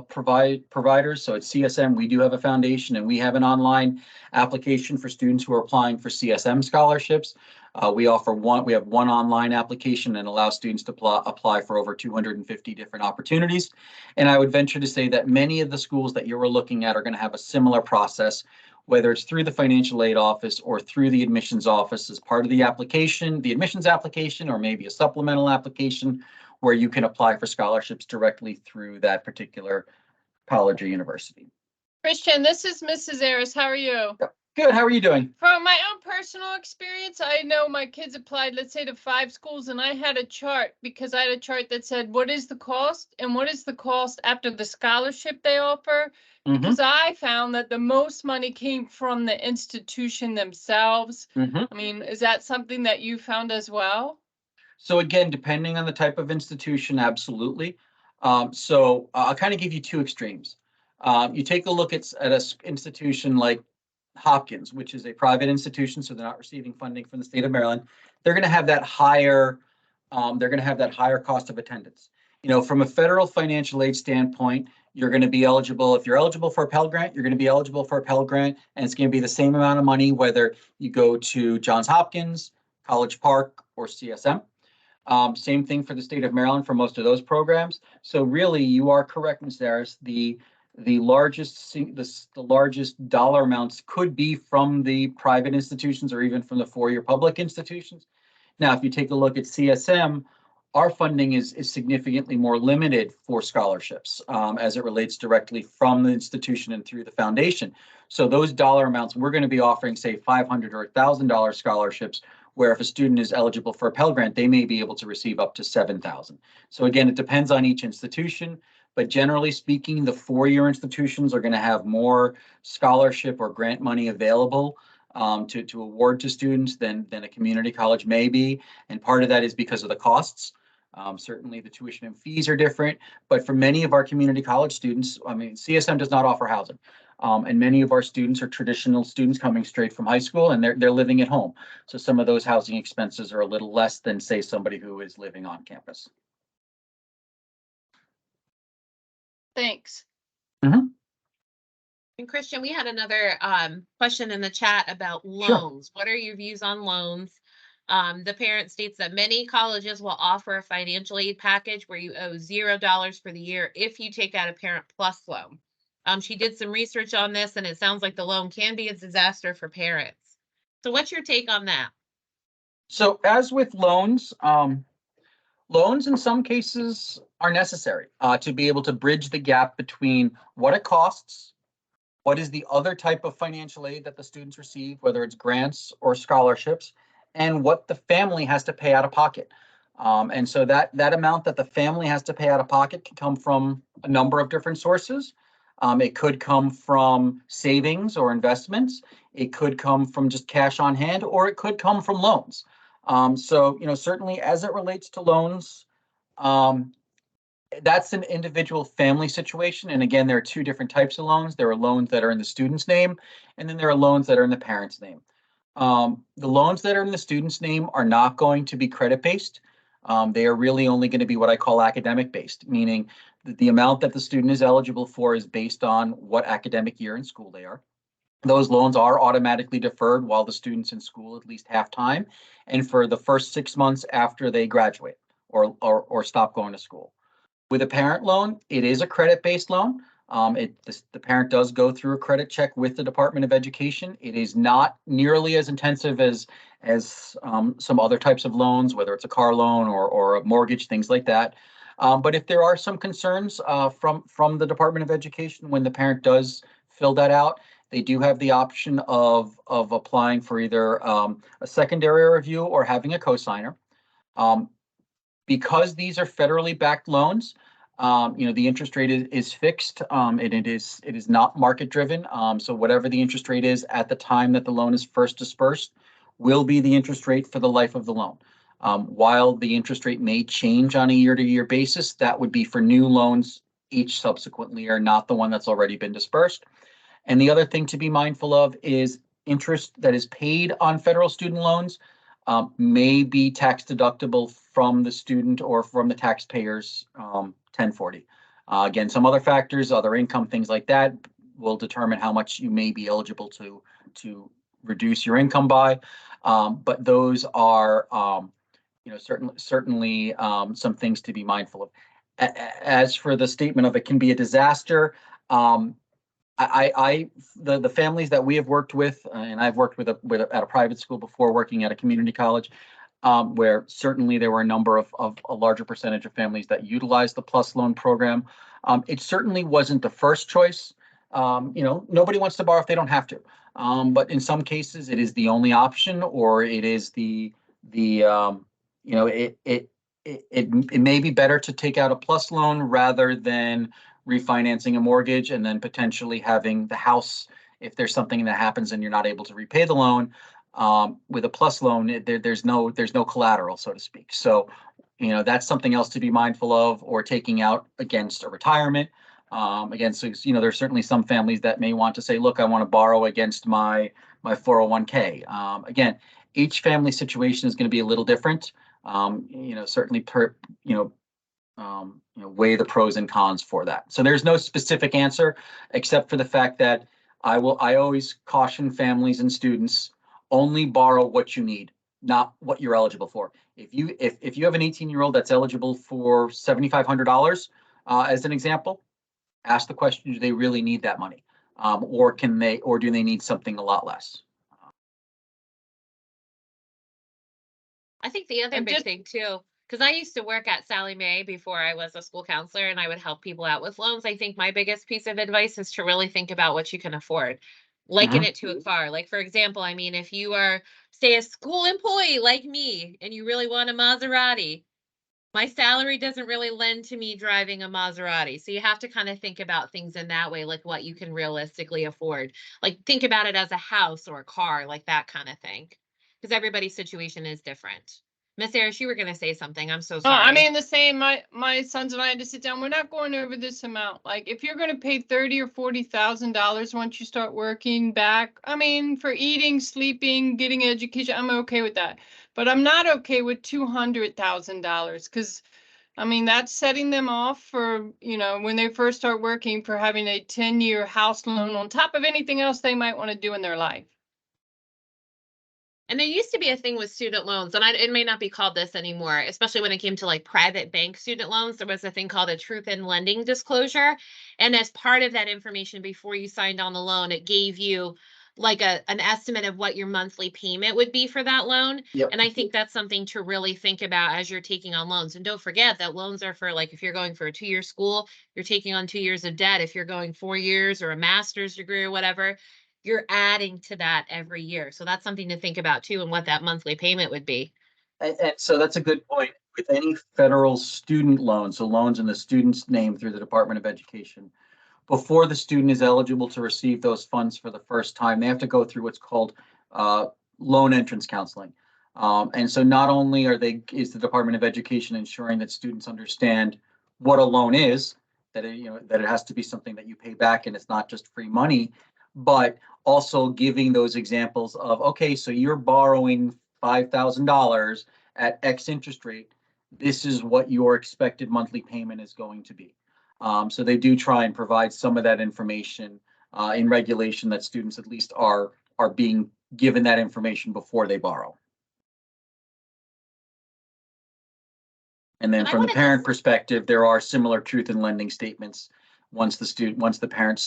[SPEAKER 2] providers. So at CSM, we do have a foundation, and we have an online application for students who are applying for CSM scholarships. We have one online application and allow students to apply for over 250 different opportunities. And I would venture to say that many of the schools that you were looking at are going to have a similar process, whether it's through the financial aid office or through the admissions office as part of the application, the admissions application, or maybe a supplemental application where you can apply for scholarships directly through that particular college or university.
[SPEAKER 4] Christian, this is Mrs. Ayers. How are you?
[SPEAKER 2] Good. How are you doing?
[SPEAKER 4] From my own personal experience, I know my kids applied, let's say, to 5 schools, and I had a chart that said, what is the cost and what is the cost after the scholarship they offer? Because I found that the most money came from the institution themselves. I mean, is that something that you found as well?
[SPEAKER 2] So again, depending on the type of institution, absolutely. So I'll kind of give you two extremes. You take a look at an institution like Hopkins, which is a private institution, so they're not receiving funding from the state of Maryland. They're going to have that higher. They're going to have that higher cost of attendance. From a federal financial aid standpoint, you're going to be eligible. If you're eligible for a Pell Grant, you're going to be eligible for a Pell Grant, and it's going to be the same amount of money whether you go to Johns Hopkins, College Park, or CSM. Same thing for the state of Maryland for most of those programs. So really, you are correct, Ms. Harris. The largest dollar amounts could be from the private institutions or even from the four-year public institutions. Now, if you take a look at CSM, our funding is significantly more limited for scholarships as it relates directly from the institution and through the foundation. So those dollar amounts, we're going to be offering, say, $500 or $1,000 scholarships, where if a student is eligible for a Pell Grant, they may be able to receive up to $7,000. So again, it depends on each institution, but generally speaking, the four-year institutions are going to have more scholarship or grant money available to award to students than a community college may be. And part of that is because of the costs. Certainly the tuition and fees are different, but for many of our community college students, I mean, CSM does not offer housing. And many of our students are traditional students coming straight from high school, and they're living at home. So some of those housing expenses are a little less than, say, somebody who is living on campus.
[SPEAKER 4] Thanks.
[SPEAKER 1] And Christian, we had another question in the chat about
[SPEAKER 2] Sure.
[SPEAKER 1] loans. What are your views on loans? The parent states that many colleges will offer a financial aid package where you owe $0 for the year if you take out a Parent Plus loan. She did some research on this, and it sounds like the loan can be a disaster for parents. So what's your take on that?
[SPEAKER 2] So as with loans, loans in some cases are necessary to be able to bridge the gap between what it costs, what is the other type of financial aid that the students receive, whether it's grants or scholarships, and what the family has to pay out of pocket. And so that amount that the family has to pay out of pocket can come from a number of different sources. It could come from savings or investments. It could come from just cash on hand, or it could come from loans. So, certainly as it relates to loans, that's an individual family situation. And again, there are two different types of loans. There are loans that are in the student's name, and then there are loans that are in the parent's name. The loans that are in the student's name are not going to be credit-based. They are really only going to be what I call academic-based, meaning that the amount that the student is eligible for is based on what academic year in school they are. Those loans are automatically deferred while the student's in school at least half time, and for the first 6 months after they graduate or stop going to school. With a parent loan, it is a credit-based loan. The parent does go through a credit check with the Department of Education. It is not nearly as intensive as some other types of loans, whether it's a car loan or a mortgage, things like that. But if there are some concerns from the Department of Education when the parent does fill that out, they do have the option of applying for either a secondary review or having a cosigner. Because these are federally backed loans, the interest rate is fixed, and it is not market driven. So whatever the interest rate is at the time that the loan is first dispersed will be the interest rate for the life of the loan. While the interest rate may change on a year-to-year basis, that would be for new loans each subsequent year, not the one that's already been dispersed. And the other thing to be mindful of is interest that is paid on federal student loans may be tax deductible from the student or from the taxpayer's 1040. Again, some other factors, other income, things like that will determine how much you may be eligible to reduce your income by. But those are, certainly some things to be mindful of. As for the statement of it can be a disaster, the families that we have worked with, and I've worked with at a private school before, working at a community college, where certainly there were a number of a larger percentage of families that utilized the PLUS loan program. It certainly wasn't the first choice. Nobody wants to borrow if they don't have to. But in some cases, it is the only option, or it is it may be better to take out a PLUS loan rather than refinancing a mortgage and then potentially having the house, if there's something that happens and you're not able to repay the loan. With a PLUS loan, there's no collateral, so to speak. So, that's something else to be mindful of, or taking out against a retirement. So, there's certainly some families that may want to say, look, I want to borrow against my 401k. Again, each family situation is going to be a little different. Certainly weigh the pros and cons for that. So there's no specific answer, except for the fact that I always caution families and students, only borrow what you need. not what you're eligible for. If you have an 18-year-old that's eligible for $7,500, as an example, ask the question: do they really need that money, or do they need something a lot less?
[SPEAKER 1] I think the other
[SPEAKER 4] And
[SPEAKER 1] big
[SPEAKER 4] just-
[SPEAKER 1] thing too, because I used to work at Sally Mae before I was a school counselor and I would help people out with loans. I think my biggest piece of advice is to really think about what you can afford. Liken it to a car. Like, for example, I mean, if you are, say, a school employee like me and you really want a Maserati, my salary doesn't really lend to me driving a Maserati. So you have to kind of think about things in that way, like what you can realistically afford. Like, think about it as a house or a car, like that kind of thing. Because everybody's situation is different. Miss Harris, you were going to say something. I'm so
[SPEAKER 4] Oh,
[SPEAKER 1] sorry.
[SPEAKER 4] I mean, the same, my sons and I had to sit down. We're not going over this amount. Like, if you're going to pay $30,000 or $40,000 once you start working back, I mean, for eating, sleeping, getting education, I'm okay with that. But I'm not okay with $200,000 because, I mean, that's setting them off for, when they first start working, for having a 10-year house loan on top of anything else they might want to do in their life.
[SPEAKER 1] And there used to be a thing with student loans, and it may not be called this anymore, especially when it came to like private bank student loans. There was a thing called a truth in lending disclosure. And as part of that information, before you signed on the loan, it gave you like an estimate of what your monthly payment would be for that loan.
[SPEAKER 2] Yep.
[SPEAKER 1] And I think that's something to really think about as you're taking on loans. And don't forget that loans are for, like, if you're going for a 2-year school, you're taking on 2 years of debt. If you're going 4 years or a master's degree or whatever, you're adding to that every year. So that's something to think about too, and what that monthly payment would be.
[SPEAKER 2] And so that's a good point. With any federal student loan, so loans in the student's name through the Department of Education, before the student is eligible to receive those funds for the first time, they have to go through what's called loan entrance counseling. And so not only is the Department of Education ensuring that students understand what a loan is, that it has to be something that you pay back and it's not just free money, but also giving those examples of, okay, so you're borrowing $5,000 at X interest rate. This is what your expected monthly payment is going to be. So they do try and provide some of that information in regulation, that students at least are being given that information before they borrow. And then from the parent perspective, there are similar truth in lending statements once the parent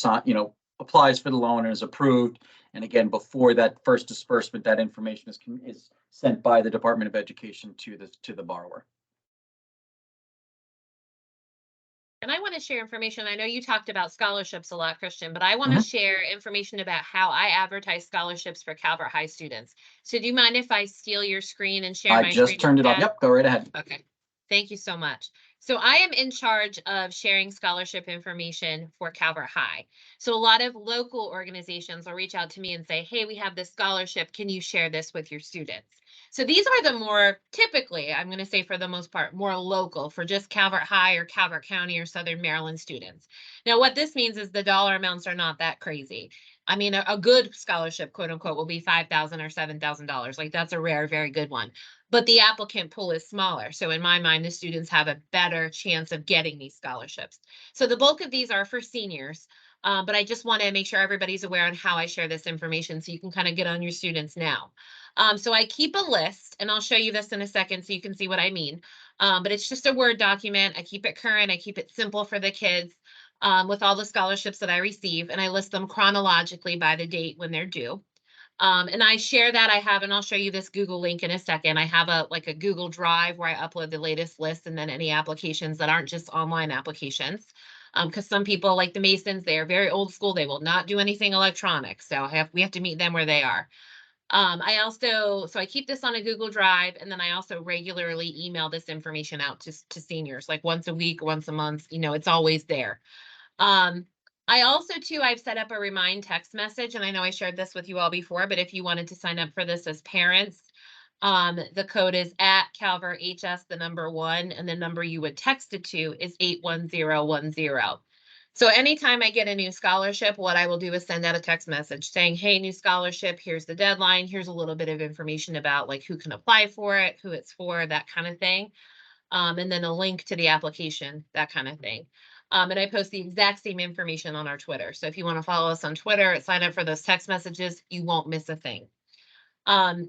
[SPEAKER 2] applies for the loan and is approved. And again, before that first disbursement, that information is sent by the Department of Education to the borrower.
[SPEAKER 1] And I want to share information. I know you talked about scholarships a lot, Christian, but I want to share information about how I advertise scholarships for Calvert High students. So do you mind if I steal your screen and share my screen?
[SPEAKER 2] I just turned it on. Yep, go right ahead.
[SPEAKER 1] Okay. Thank you so much. So I am in charge of sharing scholarship information for Calvert High. So a lot of local organizations will reach out to me and say, hey, we have this scholarship. Can you share this with your students? So these are the more typically, I'm going to say for the most part, more local for just Calvert High or Calvert County or Southern Maryland students. Now, what this means is the dollar amounts are not that crazy. I mean, a good scholarship, quote unquote, will be $5,000 or $7,000. Like, that's a rare, very good one. But the applicant pool is smaller. So in my mind, the students have a better chance of getting these scholarships. So the bulk of these are for seniors. But I just want to make sure everybody's aware on how I share this information so you can kind of get on your students now. So I keep a list, and I'll show you this in a second so you can see what I mean. But it's just a Word document. I keep it current. I keep it simple for the kids with all the scholarships that I receive, and I list them chronologically by the date when they're due. And I share that. And I'll show you this Google link in a second. I have a Google Drive where I upload the latest list and then any applications that aren't just online applications. Because some people, like the Masons, they are very old school. They will not do anything electronic. So we have to meet them where they are. So I keep this on a Google Drive, and then I also regularly email this information out to seniors, like once a week, once a month. It's always there. I also too, I've set up a remind text message, and I know I shared this with you all before, but if you wanted to sign up for this as parents, the code is at Calvert HS, the number 1, and the number you would text it to is 81010. So anytime I get a new scholarship, what I will do is send out a text message saying, hey, new scholarship, here's the deadline, here's a little bit of information about like who can apply for it, who it's for, that kind of thing. And then a link to the application, that kind of thing. And I post the exact same information on our Twitter. So if you want to follow us on Twitter, sign up for those text messages, you won't miss a thing.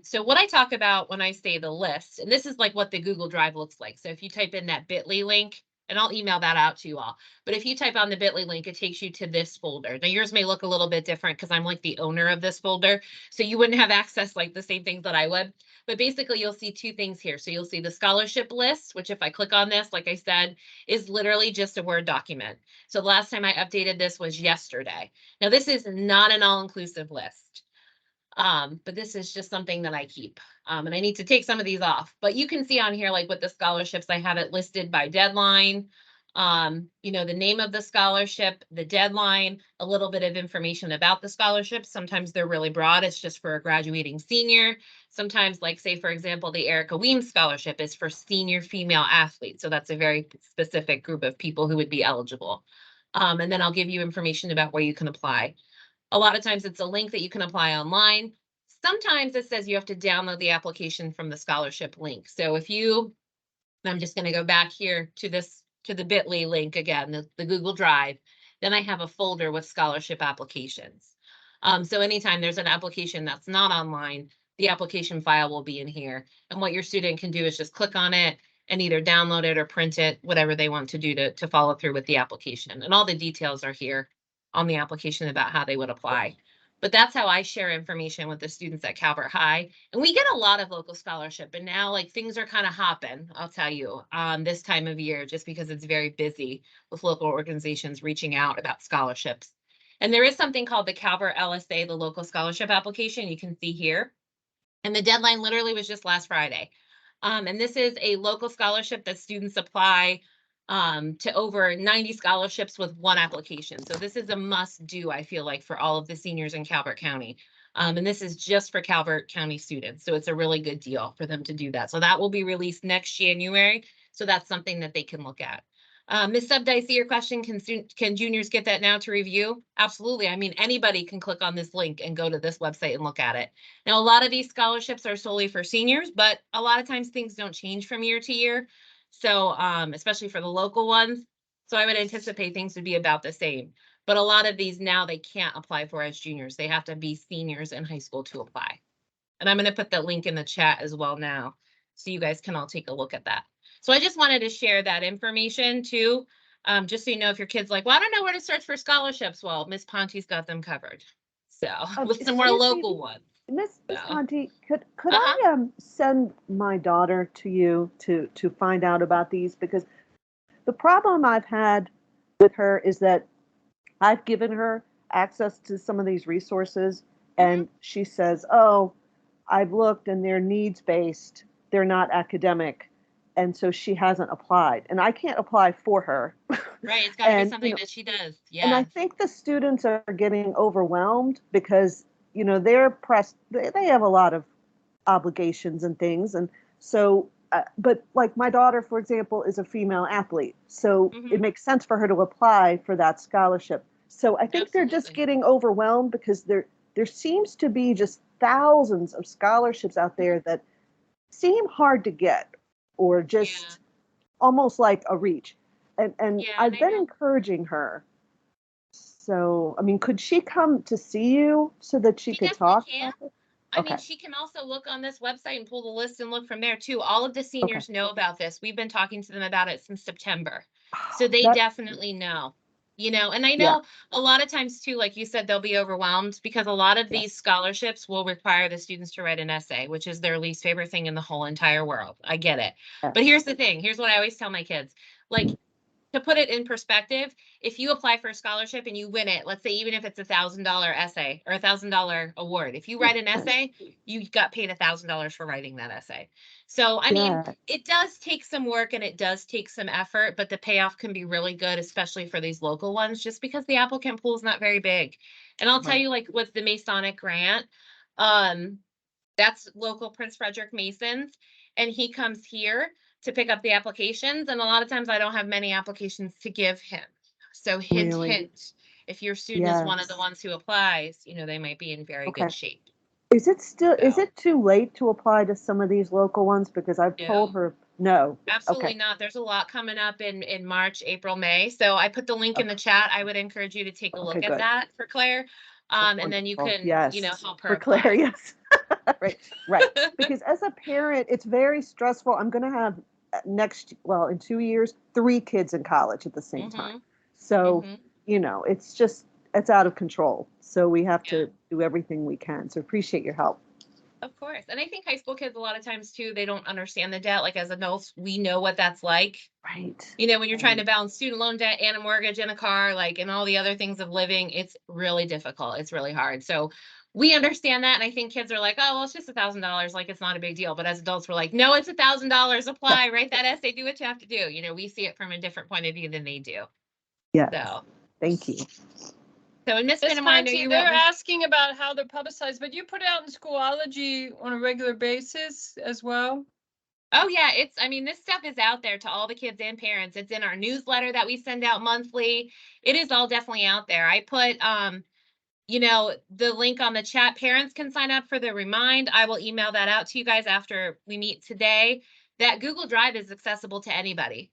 [SPEAKER 1] So what I talk about when I say the list, and this is like what the Google Drive looks like. So if you type in that bit.ly link, and I'll email that out to you all, but if you type on the bit.ly link, it takes you to this folder. Now yours may look a little bit different because I'm like the owner of this folder. So you wouldn't have access like the same things that I would, but basically you'll see two things here. So you'll see the scholarship list, which if I click on this, like I said, is literally just a Word document. So the last time I updated this was yesterday. Now this is not an all-inclusive list. But this is just something that I keep. And I need to take some of these off. But you can see on here, like with the scholarships, I have it listed by deadline. You know, the name of the scholarship, the deadline, a little bit of information about the scholarship. Sometimes they're really broad. It's just for a graduating senior. Sometimes, like say, for example, the Erica Weems Scholarship is for senior female athletes. So that's a very specific group of people who would be eligible. And then I'll give you information about where you can apply. A lot of times it's a link that you can apply online. Sometimes it says you have to download the application from the scholarship link. So if you, I'm just going to go back here to this, to the bit.ly link again, the Google Drive, then I have a folder with scholarship applications. So anytime there's an application that's not online, the application file will be in here. And what your student can do is just click on it and either download it or print it, whatever they want to do to follow through with the application. And all the details are here on the application about how they would apply. But that's how I share information with the students at Calvert High. And we get a lot of local scholarship. And now like things are kind of hopping, I'll tell you, this time of year, just because it's very busy with local organizations reaching out about scholarships. And there is something called the Calvert LSA, the local scholarship application, you can see here. And the deadline literally was just last Friday. And this is a local scholarship that students apply to over 90 scholarships with one application. So this is a must do, I feel like, for all of the seniors in Calvert County. And this is just for Calvert County students. So it's a really good deal for them to do that. So that will be released next January. So that's something that they can look at. Ms. Subd, I see your question. Can juniors get that now to review? Absolutely. I mean, anybody can click on this link and go to this website and look at it. Now, a lot of these scholarships are solely for seniors, but a lot of times things don't change from year to year. So especially for the local ones. So I would anticipate things would be about the same. But a lot of these now they can't apply for as juniors. They have to be seniors in high school to apply. And I'm going to put the link in the chat as well now, so you guys can all take a look at that. So I just wanted to share that information too, just so you know if your kid's like, well, I don't know where to search for scholarships. Well, Miss Ponte's got them covered. So with some more local ones.
[SPEAKER 5] Miss
[SPEAKER 1] So.
[SPEAKER 5] Ponte, could I send my daughter to you to find out about these? Because the problem I've had with her is that I've given her access to some of these resources, and she says, "Oh, I've looked and they're needs-based, they're not academic," and so she hasn't applied, and I can't apply for her.
[SPEAKER 1] Right, it's got to be something that she does. Yeah.
[SPEAKER 5] And I think the students are getting overwhelmed because they're pressed, they have a lot of obligations and things. And so, but like my daughter, for example, is a female athlete. So it makes sense for her to apply for that scholarship. So I think they're just getting overwhelmed because there seems to be just thousands of scholarships out there that seem hard to get or just almost like a reach. And I've been encouraging her. So, I mean, could she come to see you so that she could talk?
[SPEAKER 1] I mean, she can also look on this website and pull the list and look from there too. All of the seniors know about this. We've been talking to them about it since September. So they definitely know, and I know a lot of times too, like you said, they'll be overwhelmed because a lot of these scholarships will require the students to write an essay, which is their least favorite thing in the whole entire world. I get it. But here's the thing. Here's what I always tell my kids. Like, to put it in perspective, if you apply for a scholarship and you win it, let's say even if it's $1,000 essay or $1,000 award, if you write an essay, you got paid $1,000 for writing that essay. So, I mean, it does take some work and it does take some effort, but the payoff can be really good, especially for these local ones, just because the applicant pool is not very big. And I'll tell you, like with the Masonic grant, that's local Prince Frederick Masons, and he comes here to pick up the applications. And a lot of times I don't have many applications to give him. So hint, hint, if your student is one of the ones who applies, they might be in very good shape.
[SPEAKER 5] Is it too late to apply to some of these local ones? Because I've told her no.
[SPEAKER 1] Absolutely not. There's a lot coming up in March, April, May. So I put the link in the chat. I would encourage you to take a look at that for Claire. And then you
[SPEAKER 5] Wonderful.
[SPEAKER 1] can,
[SPEAKER 5] Yes.
[SPEAKER 1] help her
[SPEAKER 5] For Claire,
[SPEAKER 1] apply.
[SPEAKER 5] yes. Right. Because as a parent, it's very stressful. I'm going to have in 2 years, 3 kids in college at the same time.
[SPEAKER 1] Mhm,
[SPEAKER 5] So,
[SPEAKER 1] mhm.
[SPEAKER 5] it's out of control. So we have
[SPEAKER 1] Yeah.
[SPEAKER 5] to do everything we can. So appreciate your help.
[SPEAKER 1] Of course. And I think high school kids, a lot of times too, they don't understand the debt. Like as adults, we know what that's like.
[SPEAKER 5] Right.
[SPEAKER 1] When you're trying to
[SPEAKER 5] Right.
[SPEAKER 1] balance student loan debt and a mortgage and a car, like, and all the other things of living, it's really difficult. It's really hard. So we understand that. And I think kids are like, oh, well, it's just $1,000. Like, it's not a big deal. But as adults, we're like, no, it's $1,000. Apply, write that essay, do what you have to do. We see it from a different point of view than they do.
[SPEAKER 5] Yes.
[SPEAKER 1] So,
[SPEAKER 5] Thank you.
[SPEAKER 1] and Miss
[SPEAKER 4] Miss
[SPEAKER 1] Panama, I know
[SPEAKER 4] Conti,
[SPEAKER 1] you
[SPEAKER 4] they're
[SPEAKER 1] want me.
[SPEAKER 4] asking about how they're publicized, but you put it out in Schoology on a regular basis as well.
[SPEAKER 1] Oh yeah, this stuff is out there to all the kids and parents. It's in our newsletter that we send out monthly. It is all definitely out there. I put the link on the chat. Parents can sign up for the remind. I will email that out to you guys after we meet today. That Google Drive is accessible to anybody.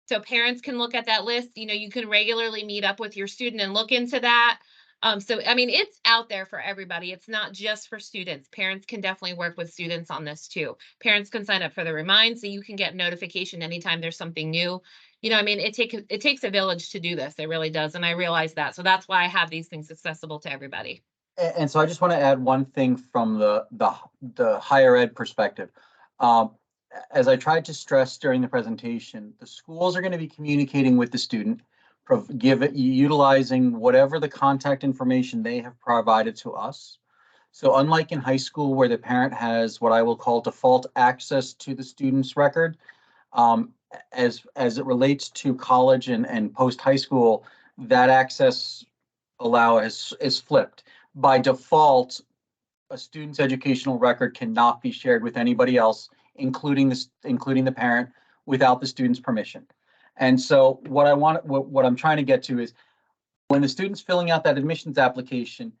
[SPEAKER 1] So parents can look at that list. You can regularly meet up with your student and look into that. It's out there for everybody. It's not just for students. Parents can definitely work with students on this too. Parents can sign up for the remind so you can get notification anytime there's something new. It takes a village to do this. It really does. And I realize that. So that's why I have these things accessible to everybody.
[SPEAKER 2] And so I just want to add one thing from the higher ed perspective. As I tried to stress during the presentation, the schools are going to be communicating with the student, utilizing whatever the contact information they have provided to us. So unlike in high school where the parent has what I will call default access to the student's record, as it relates to college and post high school, that access is flipped. By default, a student's educational record cannot be shared with anybody else, including the parent, without the student's permission. And so what I'm trying to get to is when the student's filling out that admissions application,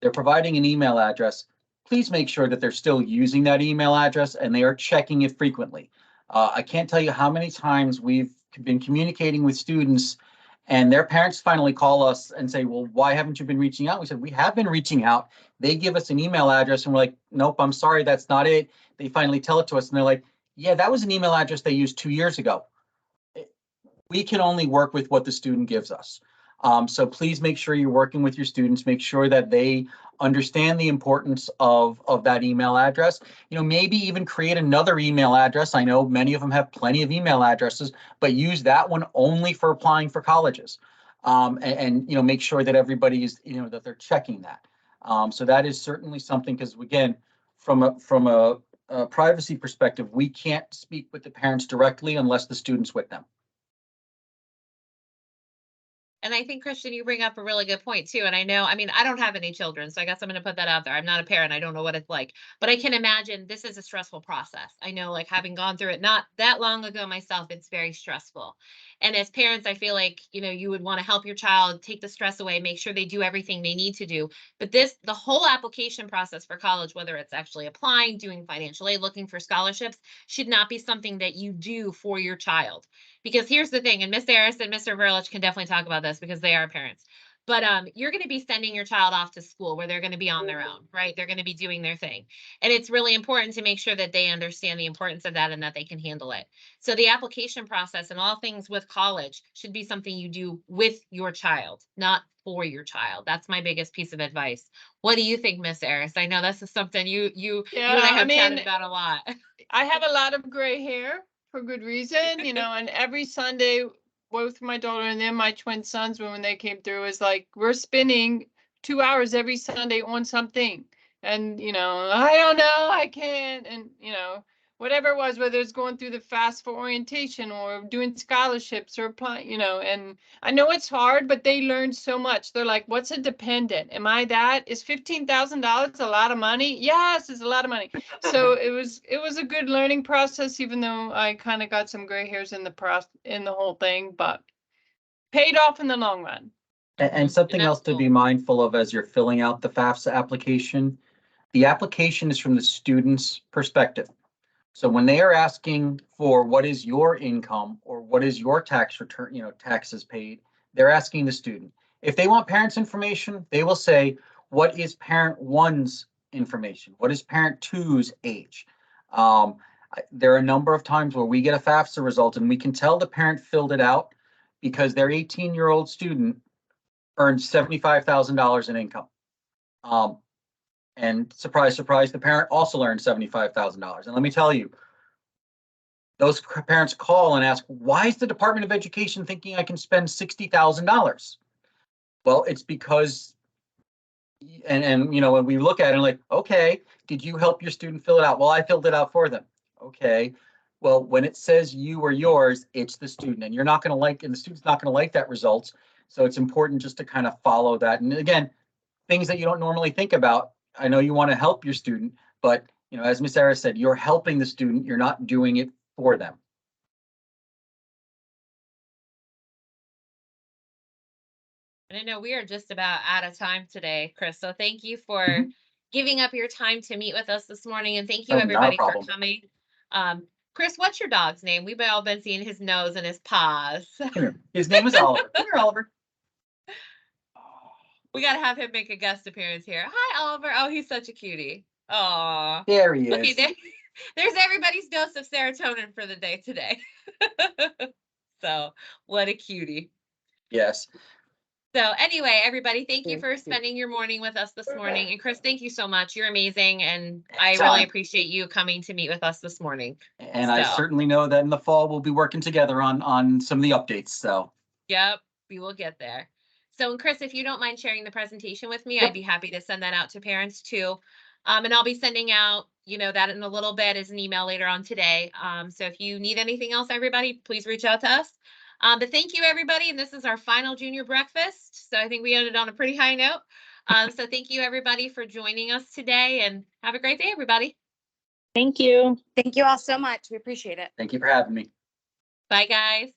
[SPEAKER 2] they're providing an email address. Please make sure that they're still using that email address and they are checking it frequently. I can't tell you how many times we've been communicating with students and their parents finally call us and say, well, why haven't you been reaching out? We said, we have been reaching out. They give us an email address and we're like, nope, I'm sorry, that's not it. They finally tell it to us and they're like, yeah, that was an email address they used 2 years ago. We can only work with what the student gives us. So please make sure you're working with your students, make sure that they understand the importance of that email address. Maybe even create another email address. I know many of them have plenty of email addresses, but use that one only for applying for colleges. And make sure that everybody is, that they're checking that. So that is certainly something, because again, from a privacy perspective, we can't speak with the parents directly unless the student's with them.
[SPEAKER 1] And I think, Christian, you bring up a really good point too. And I know, I don't have any children, so I guess I'm going to put that out there. I'm not a parent. I don't know what it's like, but I can imagine this is a stressful process. I know, like, having gone through it not that long ago myself, it's very stressful. And as parents, I feel like, you would want to help your child, take the stress away, make sure they do everything they need to do. But the whole application process for college, whether it's actually applying, doing financial aid, looking for scholarships, should not be something that you do for your child. Because here's the thing, and Miss Harris and Mr. Verlich can definitely talk about this because they are parents. But you're going to be sending your child off to school where they're going to be on their own, right? They're going to be doing their thing. And it's really important to make sure that they understand the importance of that and that they can handle it. So the application process and all things with college should be something you do with your child, not for your child. That's my biggest piece of advice. What do you think, Miss Harris? I know this is something you and I have chatted about a lot.
[SPEAKER 4] I have a lot of gray hair for good reason, and every Sunday, both my daughter and then my twin sons, when they came through, is like, we're spending 2 hours every Sunday on something. And, I don't know, I can't. And, whatever it was, whether it's going through the FAST for orientation or doing scholarships or applying, and I know it's hard, but they learn so much. They're like, what's a dependent? Am I that? Is $15,000 a lot of money? Yes, it's a lot of money. So it was a good learning process, even though I kind of got some gray hairs in the whole thing, but paid off in the long run.
[SPEAKER 2] And something else to be mindful of as you're filling out the FAFSA application, the application is from the student's perspective. So when they are asking for what is your income or what is your tax return, taxes paid, they're asking the student. If they want parents' information, they will say, what is parent one's information? What is parent two's age? There are a number of times where we get a FAFSA result and we can tell the parent filled it out because their 18-year-old student earned $75,000 in income. And surprise, surprise, the parent also earned $75,000. And let me tell you, those parents call and ask, why is the Department of Education thinking I can spend $60,000? Well, it's because, and you know, when we look at it, like, okay, did you help your student fill it out? Well, I filled it out for them. Okay. Well, when it says you or yours, it's the student, and you're not going to like, and the student's not going to like that result. So it's important just to kind of follow that. And again, things that you don't normally think about. I know you want to help your student, but you know, as Miss Ara said, you're helping the student. You're not doing it for them.
[SPEAKER 1] And I know we are just about out of time today, Chris. So thank you for giving up your time to meet with us this morning. And thank you
[SPEAKER 2] Oh, not a
[SPEAKER 1] everybody for
[SPEAKER 2] problem.
[SPEAKER 1] coming. Chris, what's your dog's name? We've all been seeing his nose and his paws.
[SPEAKER 2] Come here. His name is Oliver. Come here, Oliver.
[SPEAKER 1] We got to have him make a guest appearance here. Hi, Oliver. Oh, he's such a cutie. Aw.
[SPEAKER 2] There he
[SPEAKER 1] Okay,
[SPEAKER 2] is.
[SPEAKER 1] there's everybody's dose of serotonin for the day today. So what a cutie.
[SPEAKER 2] Yes.
[SPEAKER 1] So anyway, everybody, thank you for spending your morning with us this morning. And Chris, thank you so much. You're amazing. And I really
[SPEAKER 2] Anytime.
[SPEAKER 1] appreciate you coming to meet with us this morning.
[SPEAKER 2] And I
[SPEAKER 1] So.
[SPEAKER 2] certainly know that in the fall, we'll be working together on some of the updates. So.
[SPEAKER 1] Yep, we will get there. So, and Chris, if you don't mind sharing the presentation with me,
[SPEAKER 2] Yep.
[SPEAKER 1] I'd be happy to send that out to parents too. And I'll be sending out, you know, that in a little bit as an email later on today. So if you need anything else, everybody, please reach out to us. But thank you, everybody. And this is our final junior breakfast. So I think we ended on a pretty high note. So thank you, everybody, for joining us today, and have a great day, everybody.
[SPEAKER 6] Thank you.
[SPEAKER 7] Thank you all so much. We appreciate it.
[SPEAKER 2] Thank you for having me.
[SPEAKER 1] Bye, guys.